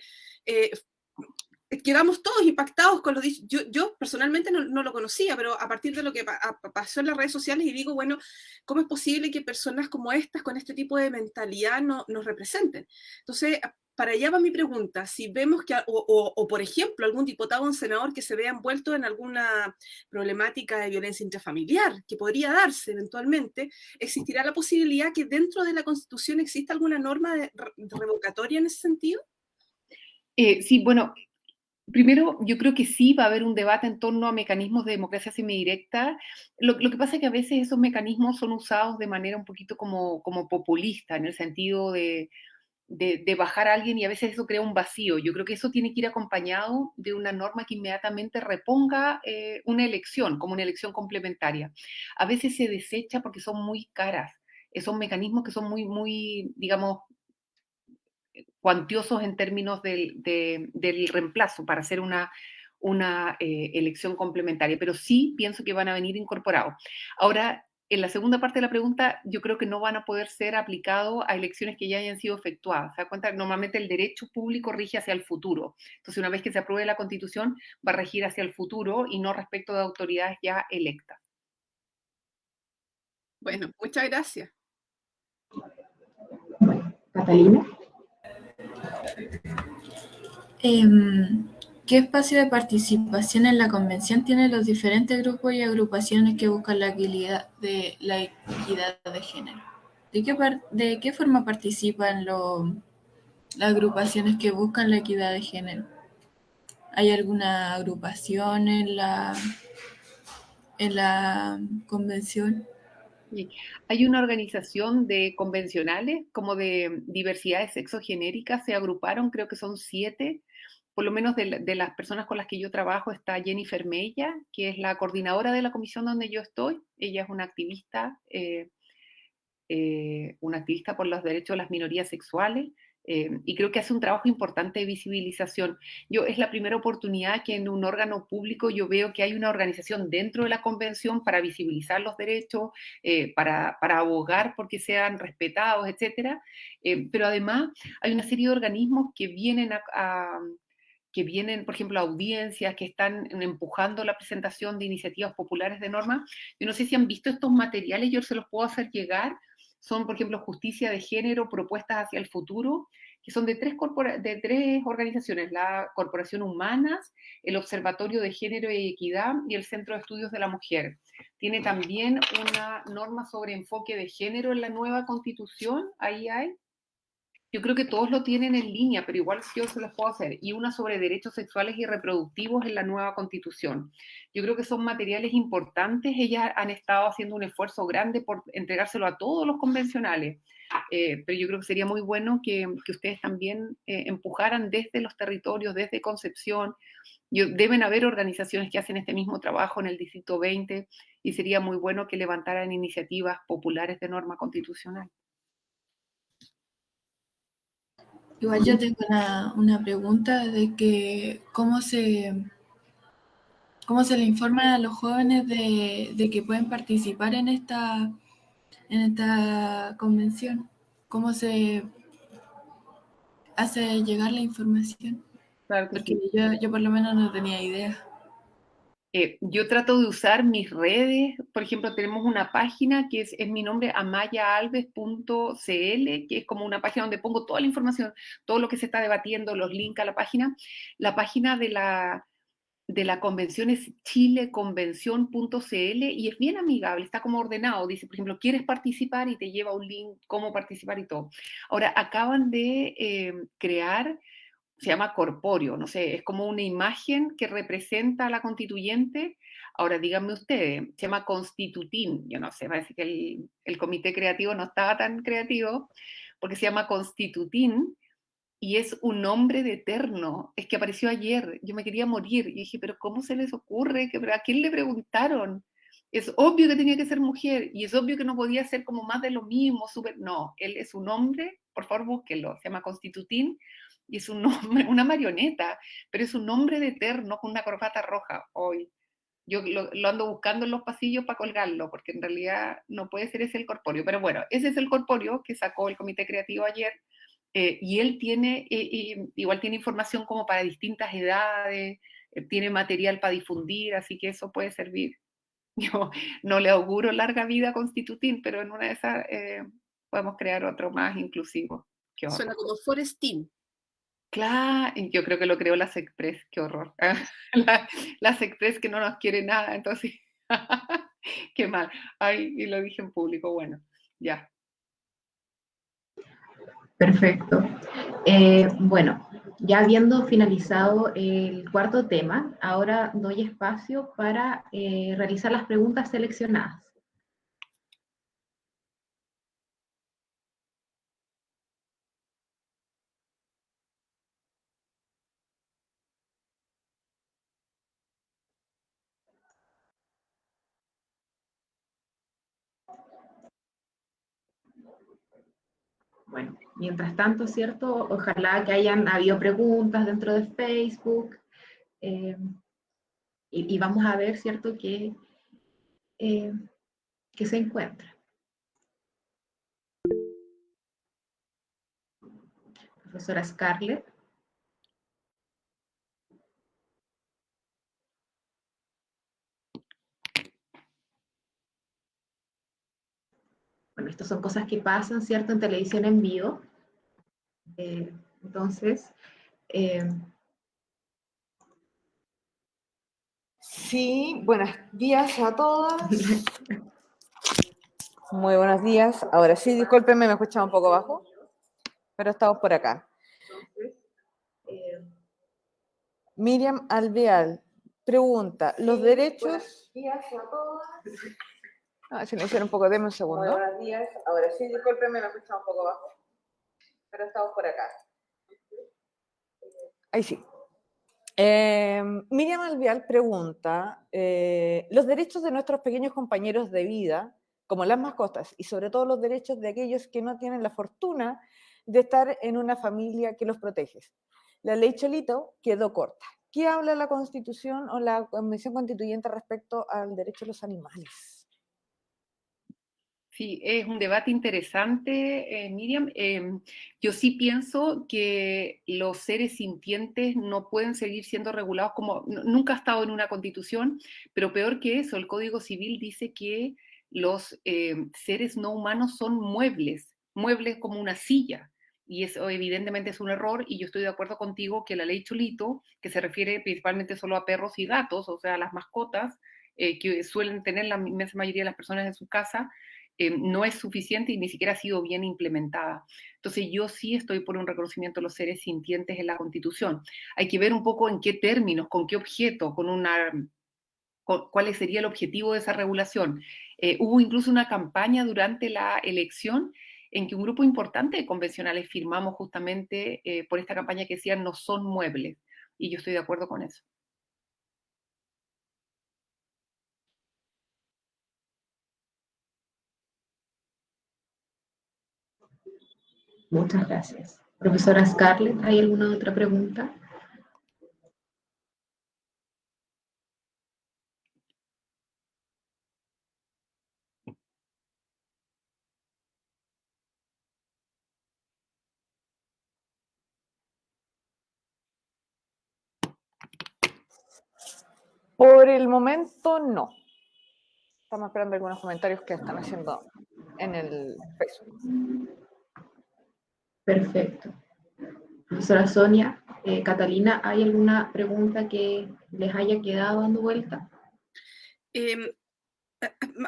quedamos todos impactados con los dichos. Yo personalmente no lo conocía, pero a partir de lo que pasó en las redes sociales, y digo, bueno, ¿cómo es posible que personas como estas, con este tipo de mentalidad, nos representen? Entonces, para allá va mi pregunta. Si vemos que, o por ejemplo, algún diputado o un senador que se vea envuelto en alguna problemática de violencia intrafamiliar, que podría darse eventualmente, ¿existirá la posibilidad que dentro de la Constitución exista alguna norma revocatoria en ese sentido? Sí, bueno, primero, yo creo que sí va a haber un debate en torno a mecanismos de democracia semidirecta. Lo que pasa es que a veces esos mecanismos son usados de manera un poquito como populista, en el sentido de bajar a alguien y a veces eso crea un vacío. Yo creo que eso tiene que ir acompañado de una norma que inmediatamente reponga una elección, como una elección complementaria. A veces se desecha porque son muy caras. Son mecanismos que son muy, digamos, cuantiosos en términos del reemplazo para hacer una elección complementaria, pero sí pienso que van a venir incorporados. Ahora, en la segunda parte de la pregunta, yo creo que no van a poder ser aplicados a elecciones que ya hayan sido efectuadas. ¿Se da cuenta? Normalmente el derecho público rige hacia el futuro. Entonces, una vez que se apruebe la Constitución, va a regir hacia el futuro y no respecto de autoridades ya electas. Bueno, muchas gracias. Catalina. ¿Qué espacio de participación en la convención tienen los diferentes grupos y agrupaciones que buscan la equidad de género? ¿De qué forma participan las agrupaciones que buscan la equidad de género? ¿Hay alguna agrupación en la convención? Sí. Hay una organización de convencionales, como de diversidades sexogenéricas, se agruparon, creo que son 7, por lo menos de las personas con las que yo trabajo está Jennifer Mella, que es la coordinadora de la comisión donde yo estoy. Ella es una activista por los derechos de las minorías sexuales, y creo que hace un trabajo importante de visibilización. Es la primera oportunidad que en un órgano público yo veo que hay una organización dentro de la convención para visibilizar los derechos, para abogar porque sean respetados, etcétera. Pero además hay una serie de organismos que vienen, por ejemplo, a audiencias, que están empujando la presentación de iniciativas populares de normas. Yo no sé si han visto estos materiales, yo se los puedo hacer llegar. Son, por ejemplo, Justicia de Género, Propuestas hacia el Futuro, que son de tres organizaciones: la Corporación Humanas, el Observatorio de Género y Equidad y el Centro de Estudios de la Mujer. Tiene también una norma sobre enfoque de género en la nueva Constitución, ahí hay. Yo creo que todos lo tienen en línea, pero igual yo se los puedo hacer. Y una sobre derechos sexuales y reproductivos en la nueva Constitución. Yo creo que son materiales importantes. Ellas han estado haciendo un esfuerzo grande por entregárselo a todos los convencionales. Pero yo creo que sería muy bueno que ustedes también empujaran desde los territorios, desde Concepción. Deben haber organizaciones que hacen este mismo trabajo en el Distrito 20 y sería muy bueno que levantaran iniciativas populares de norma constitucional. Igual yo tengo una pregunta de que cómo se le informa a los jóvenes de que pueden participar en esta convención. ¿Cómo se hace llegar la información? Claro que Porque sí. yo por lo menos no tenía idea. Yo trato de usar mis redes. Por ejemplo, tenemos una página que es mi nombre, amayaalves.cl, que es como una página donde pongo toda la información, todo lo que se está debatiendo, los links a la página. La página de la convención es chileconvención.cl y es bien amigable, está como ordenado. Dice, por ejemplo, ¿quieres participar? Y te lleva un link, cómo participar y todo. Ahora, acaban de crear, se llama corpóreo, no sé, es como una imagen que representa a la constituyente. Ahora díganme ustedes, se llama Constitutín, yo no sé, parece que el comité creativo no estaba tan creativo, porque se llama Constitutín y es un nombre de eterno, es que apareció ayer, yo me quería morir, y dije, pero ¿cómo se les ocurre? ¿A quién le preguntaron? Es obvio que tenía que ser mujer, y es obvio que no podía ser como más de lo mismo, súper, no, él es un hombre, por favor búsquenlo, se llama Constitutín, y es un nombre, una marioneta, pero es un nombre de eterno con una corbata roja hoy. Yo lo ando buscando en los pasillos para colgarlo, porque en realidad no puede ser ese el corpóreo. Pero bueno, ese es el corpóreo que sacó el Comité Creativo ayer, y él tiene, igual tiene información como para distintas edades, tiene material para difundir, así que eso puede servir. Yo no le auguro larga vida a Constitutín, pero en una de esas podemos crear otro más inclusivo. Qué Suena horror. como Forestín. Claro, yo creo que lo creó la Sexpress, qué horror. La Sexpress que no nos quiere nada, entonces, qué mal. Ay, y lo dije en público, bueno, ya. Perfecto. Bueno, ya habiendo finalizado el cuarto tema, ahora doy espacio para realizar las preguntas seleccionadas. Bueno, mientras tanto, ¿cierto? Ojalá que hayan habido preguntas dentro de Facebook, eh, y vamos a ver, ¿cierto? Eh, que se encuentra. Profesora Scarlett. son cosas que pasan, ¿cierto?, en televisión en vivo. Entonces, sí, buenos días a todas. Muy buenos días. Ahora sí, discúlpenme, me escuchaba un poco bajo, pero estamos por acá. Miriam Alvear pregunta, ¿los derechos... Buenos días a todas. Se me hicieron un poco, deme un segundo. Muy buenos días. Ahora sí, discúlpenme, me escuchaba un poco bajo, pero estamos por acá. Ahí sí. Miriam Alvear pregunta, los derechos de nuestros pequeños compañeros de vida, como las mascotas, y sobre todo los derechos de aquellos que no tienen la fortuna de estar en una familia que los protege. La ley Cholito quedó corta. ¿Qué habla la Constitución o la Convención Constituyente respecto al derecho de los animales? Sí, es un debate interesante, Miriam. Yo sí pienso que los seres sintientes no pueden seguir siendo regulados como, nunca ha estado en una constitución, pero peor que eso, el Código Civil dice que los seres no humanos son muebles, muebles como una silla. Y eso evidentemente es un error, y yo estoy de acuerdo contigo que la ley Cholito, que se refiere principalmente solo a perros y gatos, o sea, a las mascotas, que suelen tener la inmensa mayoría de las personas en su casa, no es suficiente y ni siquiera ha sido bien implementada. Entonces yo sí estoy por un reconocimiento de los seres sintientes en la Constitución. Hay que ver un poco en qué términos, con qué objeto, cuál sería el objetivo de esa regulación. Hubo incluso una campaña durante la elección en que un grupo importante de convencionales firmamos justamente por esta campaña que decía no son muebles, y yo estoy de acuerdo con eso. muchas gracias. Profesora Scarlett, ¿hay alguna otra pregunta? Por el momento, no. Estamos esperando algunos comentarios que están haciendo en el Facebook. Perfecto. Profesora Sonia, Catalina, ¿hay alguna pregunta que les haya quedado dando vuelta?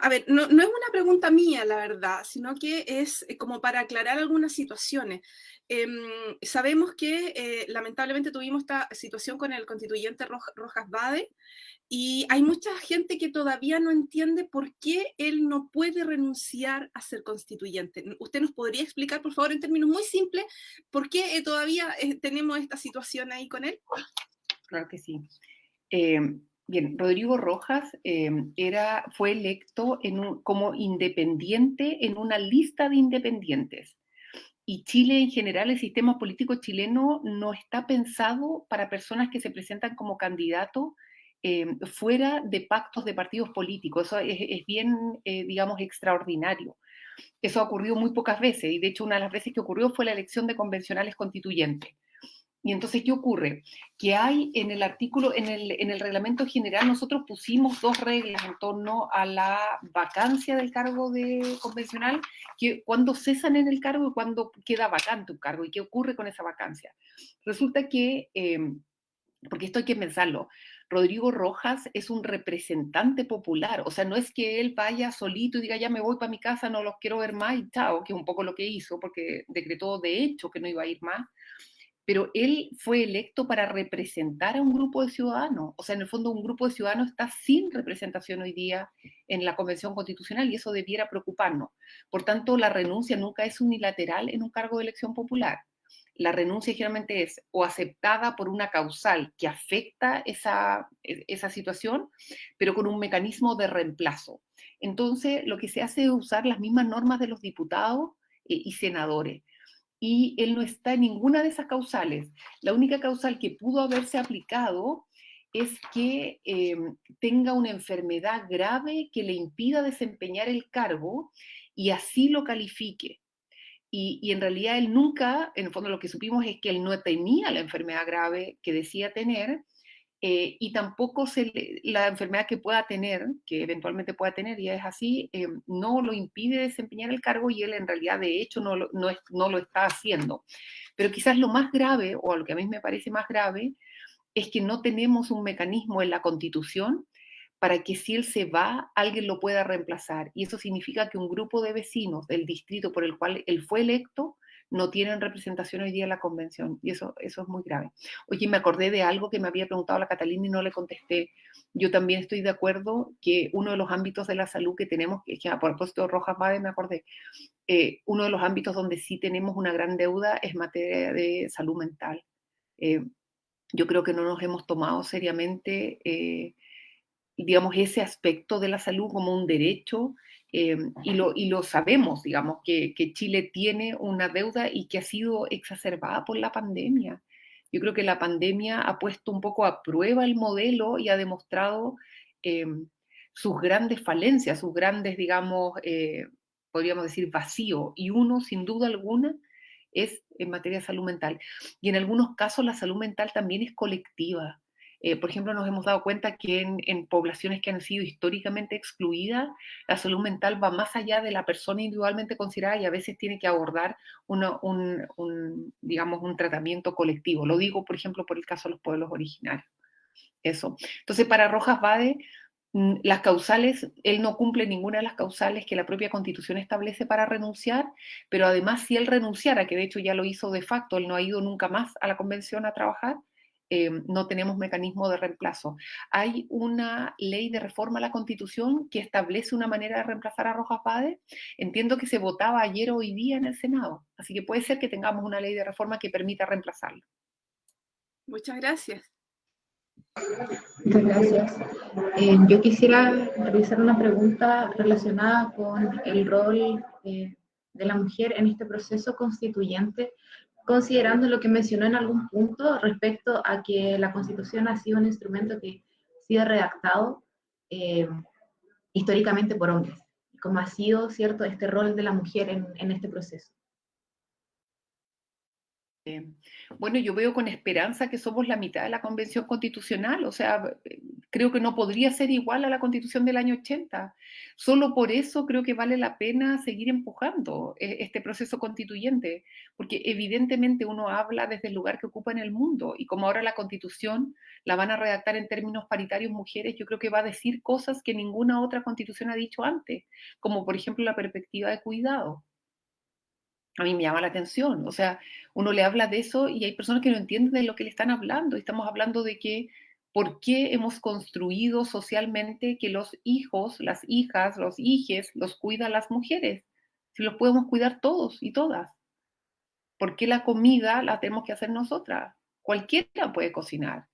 A ver, no es una pregunta mía, la verdad, sino que es como para aclarar algunas situaciones. Sabemos que lamentablemente tuvimos esta situación con el constituyente Rojas Bade, y hay mucha gente que todavía no entiende por qué él no puede renunciar a ser constituyente. ¿Usted nos podría explicar, por favor, en términos muy simples, por qué todavía tenemos esta situación ahí con él? Claro que sí. Bien, Rodrigo Rojas fue electo como independiente en una lista de independientes. Y Chile en general, el sistema político chileno no está pensado para personas que se presentan como candidatos fuera de pactos de partidos políticos. Eso es bien, digamos, extraordinario. Eso ha ocurrido muy pocas veces, y de hecho una de las veces que ocurrió fue la elección de convencionales constituyentes. Y entonces, ¿qué ocurre? Que hay en el artículo, en el reglamento general, nosotros pusimos dos reglas en torno a la vacancia del cargo de convencional, que cuando cesan en el cargo y cuando queda vacante un cargo, y qué ocurre con esa vacancia. Resulta que, porque esto hay que pensarlo, Rodrigo Rojas es un representante popular, o sea, no es que él vaya solito y diga, ya me voy para mi casa, no los quiero ver más y chao, que es un poco lo que hizo, porque decretó de hecho que no iba a ir más, pero él fue electo para representar a un grupo de ciudadanos. O sea, en el fondo un grupo de ciudadanos está sin representación hoy día en la Convención Constitucional, y eso debiera preocuparnos. Por tanto, la renuncia nunca es unilateral en un cargo de elección popular. La renuncia generalmente es o aceptada por una causal que afecta esa situación, pero con un mecanismo de reemplazo. Entonces, lo que se hace es usar las mismas normas de los diputados y senadores, y él no está en ninguna de esas causales. La única causal que pudo haberse aplicado es que tenga una enfermedad grave que le impida desempeñar el cargo y así lo califique. Y en realidad él nunca, en el fondo lo que supimos es que él no tenía la enfermedad grave que decía tener, y tampoco la enfermedad que pueda tener, que eventualmente pueda tener, y es así, no lo impide desempeñar el cargo y él en realidad de hecho no lo está haciendo. Pero quizás lo más grave, o lo que a mí me parece más grave, es que no tenemos un mecanismo en la Constitución para que si él se va, alguien lo pueda reemplazar. Y eso significa que un grupo de vecinos del distrito por el cual él fue electo no tienen representación hoy día en la convención. Y eso es muy grave. Oye, me acordé de algo que me había preguntado la Catalina y no le contesté. Yo también estoy de acuerdo que uno de los ámbitos de la salud que tenemos, que a propósito de Rojas Vade me acordé, uno de los ámbitos donde sí tenemos una gran deuda es materia de salud mental. Yo creo que no nos hemos tomado seriamente, digamos, ese aspecto de la salud como un derecho, y lo sabemos, digamos, que Chile tiene una deuda y que ha sido exacerbada por la pandemia. Yo creo que la pandemia ha puesto un poco a prueba el modelo y ha demostrado sus grandes falencias, sus grandes, digamos, podríamos decir, vacío. Y uno, sin duda alguna, es en materia de salud mental. Y en algunos casos la salud mental también es colectiva. Por ejemplo, nos hemos dado cuenta que en poblaciones que han sido históricamente excluidas, la salud mental va más allá de la persona individualmente considerada y a veces tiene que abordar digamos, un tratamiento colectivo. Lo digo, por ejemplo, por el caso de los pueblos originarios. Eso. Entonces, para Rojas Vade, las causales, él no cumple ninguna de las causales que la propia Constitución establece para renunciar, pero además si él renunciara, que de hecho ya lo hizo de facto, él no ha ido nunca más a la convención a trabajar, no tenemos mecanismo de reemplazo. Hay una ley de reforma a la Constitución que establece una manera de reemplazar a Rojas Vade. Entiendo que se votaba ayer o hoy día en el Senado, así que puede ser que tengamos una ley de reforma que permita reemplazarlo. Muchas gracias. Muchas gracias. Yo quisiera realizar una pregunta relacionada con el rol de la mujer en este proceso constituyente, considerando lo que mencionó en algún punto respecto a que la Constitución ha sido un instrumento que ha sido redactado históricamente por hombres, como ha sido, ¿cierto?, este rol de la mujer en este proceso. Bueno, yo veo con esperanza que somos la mitad de la Convención Constitucional, o sea, creo que no podría ser igual a la Constitución del año 80. Solo por eso creo que vale la pena seguir empujando este proceso constituyente, porque evidentemente uno habla desde el lugar que ocupa en el mundo, y como ahora la Constitución la van a redactar en términos paritarios mujeres, yo creo que va a decir cosas que ninguna otra Constitución ha dicho antes, como por ejemplo la perspectiva de cuidado. A mí me llama la atención, o sea, uno le habla de eso y hay personas que no entienden de lo que le están hablando. Estamos hablando de que por qué hemos construido socialmente que los hijos, las hijas, los hijes los cuidan las mujeres, si los podemos cuidar todos y todas. ¿Por qué la comida la tenemos que hacer nosotras? Cualquiera puede cocinar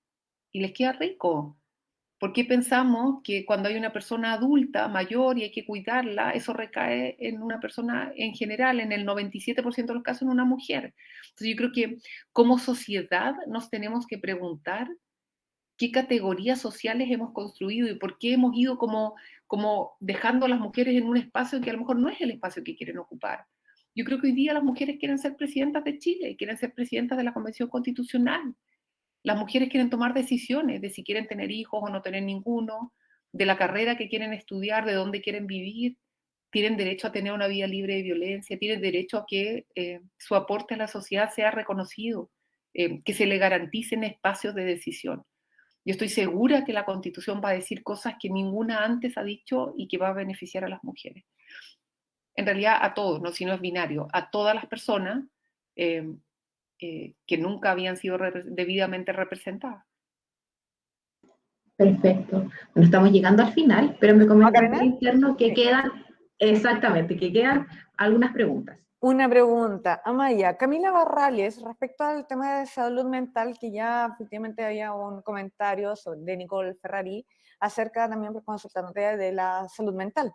y les queda rico. ¿Por qué pensamos que cuando hay una persona adulta, mayor y hay que cuidarla, eso recae en una persona en general, en el 97% de los casos en una mujer? Entonces yo creo que como sociedad nos tenemos que preguntar qué categorías sociales hemos construido y por qué hemos ido como dejando a las mujeres en un espacio que a lo mejor no es el espacio que quieren ocupar. Yo creo que hoy día las mujeres quieren ser presidentas de Chile, quieren ser presidentas de la Convención Constitucional. Las mujeres quieren tomar decisiones de si quieren tener hijos o no tener ninguno, de la carrera que quieren estudiar, de dónde quieren vivir. Tienen derecho a tener una vida libre de violencia, tienen derecho a que su aporte a la sociedad sea reconocido, que se le garanticen espacios de decisión. Yo estoy segura que la Constitución va a decir cosas que ninguna antes ha dicho y que va a beneficiar a las mujeres. En realidad a todos, no si no es binario, a todas las personas que nunca habían sido debidamente representadas. Perfecto. Bueno, estamos llegando al final, pero me comentan por interno que Sí. quedan, exactamente, que quedan algunas preguntas. Una pregunta, Amaya. Camila Barrales, respecto al tema de salud mental, que ya efectivamente había un comentario de Nicole Ferrari acerca también consultante de la salud mental.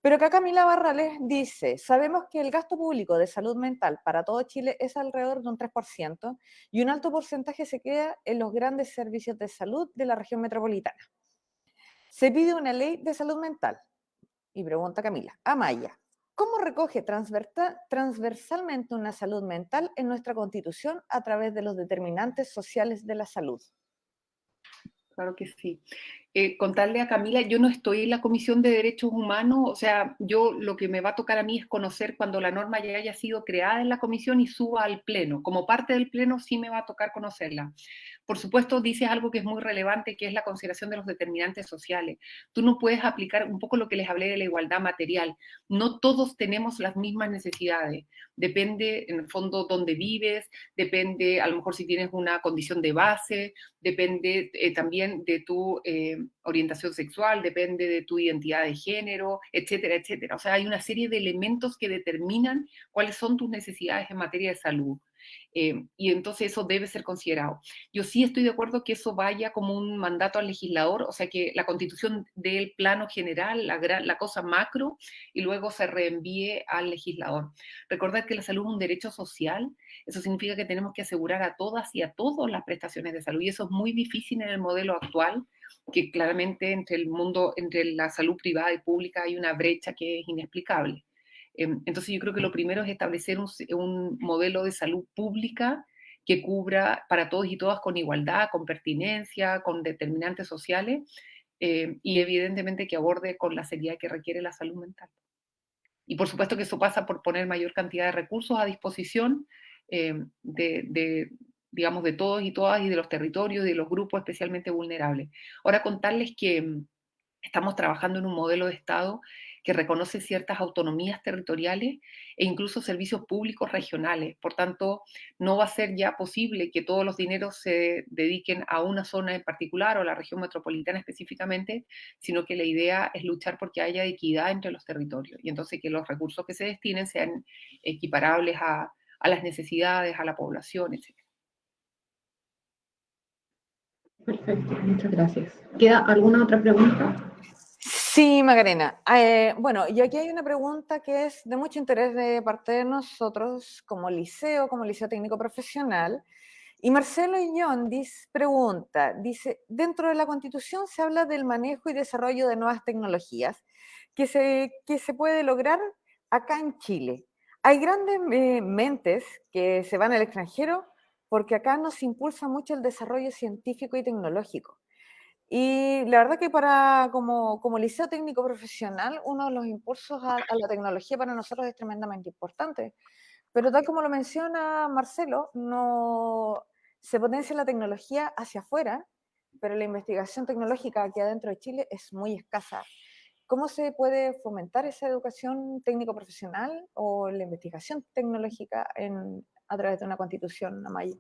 Pero acá Camila Barrales dice, sabemos que el gasto público de salud mental para todo Chile es alrededor de un 3% y un alto porcentaje se queda en los grandes servicios de salud de la región metropolitana. Se pide una ley de salud mental. Y pregunta Camila, Amaya, ¿cómo recoge transversalmente una salud mental en nuestra Constitución a través de los determinantes sociales de la salud? claro que sí. Contarle a Camila, yo no estoy en la Comisión de Derechos Humanos, o sea, yo lo que me va a tocar a mí es conocer cuando la norma ya haya sido creada en la comisión y suba al Pleno. Como parte del Pleno sí me va a tocar conocerla. Por supuesto, dices algo que es muy relevante, que es la consideración de los determinantes sociales. Tú no puedes aplicar un poco lo que les hablé de la igualdad material. No todos tenemos las mismas necesidades. Depende, en el fondo, dónde vives, depende, a lo mejor, si tienes una condición de base, depende también de tu orientación sexual, depende de tu identidad de género, etcétera, etcétera. O sea, hay una serie de elementos que determinan cuáles son tus necesidades en materia de salud. Y entonces eso debe ser considerado. Yo sí estoy de acuerdo que eso vaya como un mandato al legislador, o sea, que la Constitución dé el plano general, la cosa macro, y luego se reenvíe al legislador. Recordad que la salud es un derecho social, eso significa que tenemos que asegurar a todas y a todos las prestaciones de salud, y eso es muy difícil en el modelo actual, que claramente entre el mundo, entre la salud privada y pública hay una brecha que es inexplicable. Entonces yo creo que lo primero es establecer un modelo de salud pública que cubra para todos y todas con igualdad, con pertinencia, con determinantes sociales, y evidentemente que aborde con la seriedad que requiere la salud mental. Y por supuesto que eso pasa por poner mayor cantidad de recursos a disposición digamos, de todos y todas y de los territorios y de los grupos especialmente vulnerables. Ahora contarles que estamos trabajando en un modelo de Estado que reconoce ciertas autonomías territoriales e incluso servicios públicos regionales. Por tanto, no va a ser ya posible que todos los dineros se dediquen a una zona en particular o a la región metropolitana específicamente, sino que la idea es luchar porque haya equidad entre los territorios y entonces que los recursos que se destinen sean equiparables a las necesidades, a la población, etc. Perfecto, muchas gracias. ¿Queda alguna otra pregunta? Sí, Macarena. Bueno, y aquí hay una pregunta que es de mucho interés de parte de nosotros como liceo técnico profesional. Y Marcelo Iñón pregunta, dice, dentro de la Constitución se habla del manejo y desarrollo de nuevas tecnologías que se puede lograr acá en Chile. Hay grandes mentes que se van al extranjero porque acá nos impulsa mucho el desarrollo científico y tecnológico. Y la verdad que como liceo técnico profesional, uno de los impulsos a la tecnología para nosotros es tremendamente importante. Pero tal como lo menciona Marcelo, no se potencia la tecnología hacia afuera, pero la investigación tecnológica aquí adentro de Chile es muy escasa. ¿Cómo se puede fomentar esa educación técnico-profesional o la investigación tecnológica a través de una constitución, Amaya?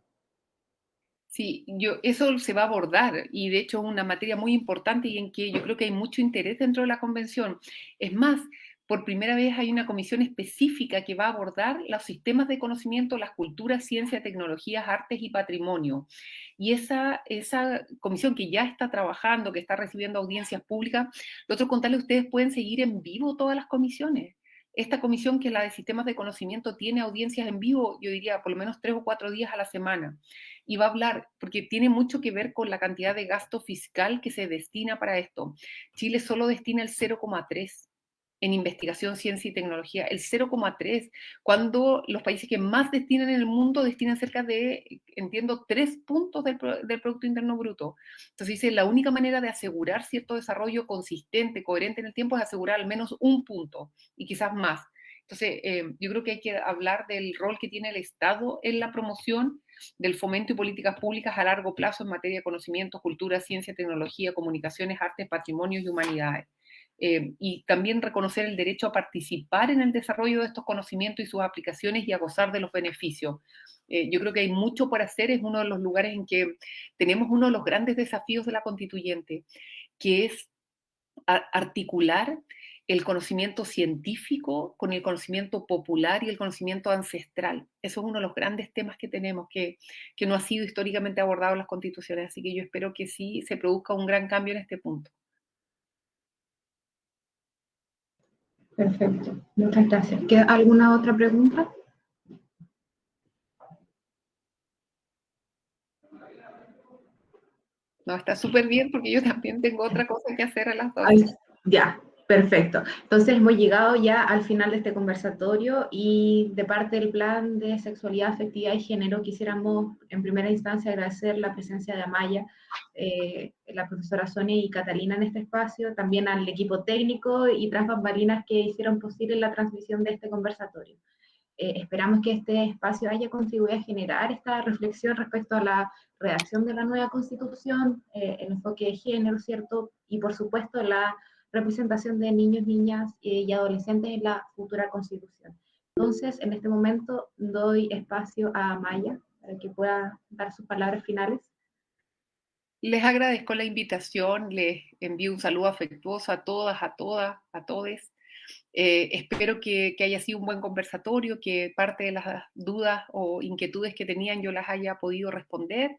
Sí, eso se va a abordar y de hecho es una materia muy importante y en que yo creo que hay mucho interés dentro de la convención. Es más, por primera vez hay una comisión específica que va a abordar los sistemas de conocimiento, las culturas, ciencia, tecnologías, artes y patrimonio. Y esa comisión que ya está trabajando, que está recibiendo audiencias públicas, lo otro contarles, ustedes pueden seguir en vivo todas las comisiones. Esta comisión, que es la de sistemas de conocimiento, tiene audiencias en vivo, yo diría, por lo menos 3 o 4 días a la semana. Y va a hablar, porque tiene mucho que ver con la cantidad de gasto fiscal que se destina para esto. Chile solo destina el 0,3 en investigación, ciencia y tecnología, el 0,3, cuando los países que más destinan en el mundo destinan cerca de, entiendo, 3 puntos del Producto Interno Bruto. Entonces dice, la única manera de asegurar cierto desarrollo consistente, coherente en el tiempo, es asegurar al menos 1 punto, y quizás más. Entonces, yo creo que hay que hablar del rol que tiene el Estado en la promoción del fomento y políticas públicas a largo plazo en materia de conocimiento, cultura, ciencia, tecnología, comunicaciones, artes, patrimonios y humanidades. Y también reconocer el derecho a participar en el desarrollo de estos conocimientos y sus aplicaciones y a gozar de los beneficios. Yo creo que hay mucho por hacer, es uno de los lugares en que tenemos uno de los grandes desafíos de la constituyente, que es articular el conocimiento científico con el conocimiento popular y el conocimiento ancestral. Eso es uno de los grandes temas que tenemos, que no ha sido históricamente abordado en las constituciones, así que yo espero que sí se produzca un gran cambio en este punto. Perfecto, muchas gracias. ¿Queda alguna otra pregunta? No, está súper bien porque yo también tengo otra cosa que hacer a las 2. Ay, ya, Perfecto. Entonces hemos llegado ya al final de este conversatorio y de parte del plan de sexualidad, afectividad y género quisiéramos en primera instancia agradecer la presencia de Amaya, la profesora Sonia y Catalina en este espacio, también al equipo técnico y tras bambalinas que hicieron posible la transmisión de este conversatorio. Esperamos que este espacio haya contribuido a generar esta reflexión respecto a la redacción de la nueva Constitución, el enfoque de género, ¿cierto? Y por supuesto la representación de niños, niñas y adolescentes en la futura Constitución. Entonces, en este momento doy espacio a Maya para que pueda dar sus palabras finales. Les agradezco la invitación, les envío un saludo afectuoso a todas, a todes. Espero que haya sido un buen conversatorio, que parte de las dudas o inquietudes que tenían yo las haya podido responder.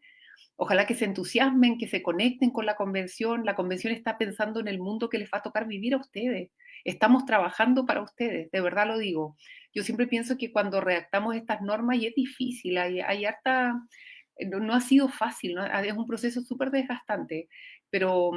Ojalá que se entusiasmen, que se conecten con la convención. La convención está pensando en el mundo que les va a tocar vivir a ustedes. Estamos trabajando para ustedes, de verdad lo digo. Yo siempre pienso que cuando redactamos estas normas, y es difícil, hay harta... No ha sido fácil, ¿no? Es un proceso súper desgastante, pero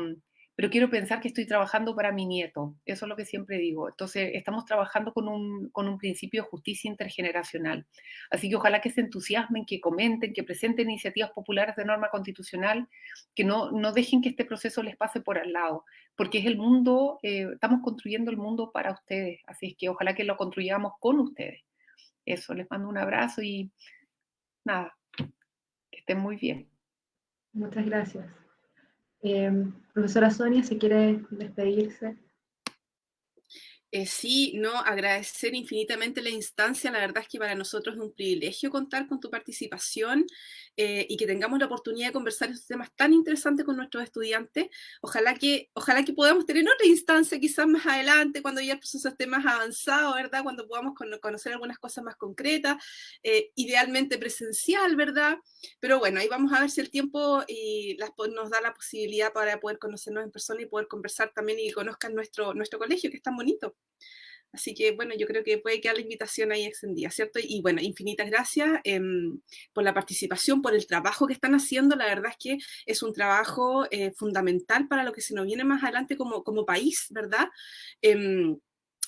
quiero pensar que estoy trabajando para mi nieto, eso es lo que siempre digo. Entonces, estamos trabajando con un principio de justicia intergeneracional. Así que ojalá que se entusiasmen, que comenten, que presenten iniciativas populares de norma constitucional, que no dejen que este proceso les pase por al lado, porque es el mundo, estamos construyendo el mundo para ustedes, así es que ojalá que lo construyamos con ustedes. Eso, les mando un abrazo y nada. Que estén muy bien. Muchas gracias. Profesora Sonia, si quiere despedirse. Sí, no, agradecer infinitamente la instancia. La verdad es que para nosotros es un privilegio contar con tu participación y que tengamos la oportunidad de conversar estos temas tan interesantes con nuestros estudiantes. Ojalá que podamos tener otra instancia quizás más adelante, cuando ya el proceso esté más avanzado, ¿verdad? Cuando podamos conocer algunas cosas más concretas, idealmente presencial, ¿verdad? Pero bueno, ahí vamos a ver si el tiempo nos da la posibilidad para poder conocernos en persona y poder conversar también y que conozcan nuestro colegio, que es tan bonito. Así que, bueno, yo creo que puede quedar la invitación ahí extendida, ¿cierto? Y bueno, infinitas gracias por la participación, por el trabajo que están haciendo. La verdad es que es un trabajo fundamental para lo que se nos viene más adelante como país, ¿verdad?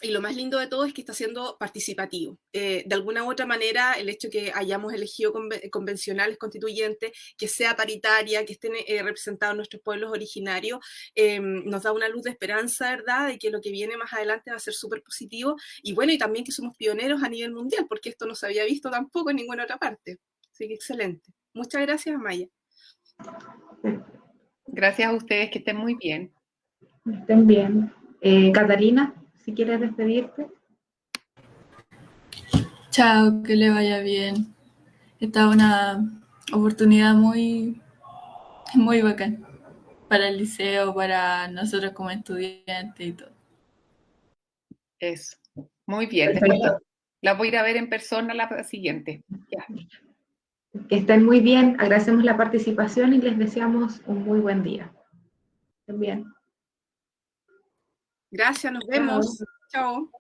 Y lo más lindo de todo es que está siendo participativo. De alguna u otra manera, el hecho de que hayamos elegido convencionales constituyentes, que sea paritaria, que estén representados nuestros pueblos originarios, nos da una luz de esperanza, ¿verdad?, de que lo que viene más adelante va a ser súper positivo. Y bueno, y también que somos pioneros a nivel mundial, porque esto no se había visto tampoco en ninguna otra parte. Así que excelente. Muchas gracias, Amaya. Gracias a ustedes, que estén muy bien. Estén bien. Catalina, si quieres despedirte. Chao, que le vaya bien. Esta es una oportunidad muy, muy bacán para el liceo, para nosotros como estudiantes y todo. Eso. Muy bien. Perfecto. Después la voy a ir a ver en persona la siguiente. Ya. Que estén muy bien. Agradecemos la participación y les deseamos un muy buen día. Estén bien. Gracias, nos vemos. Chao.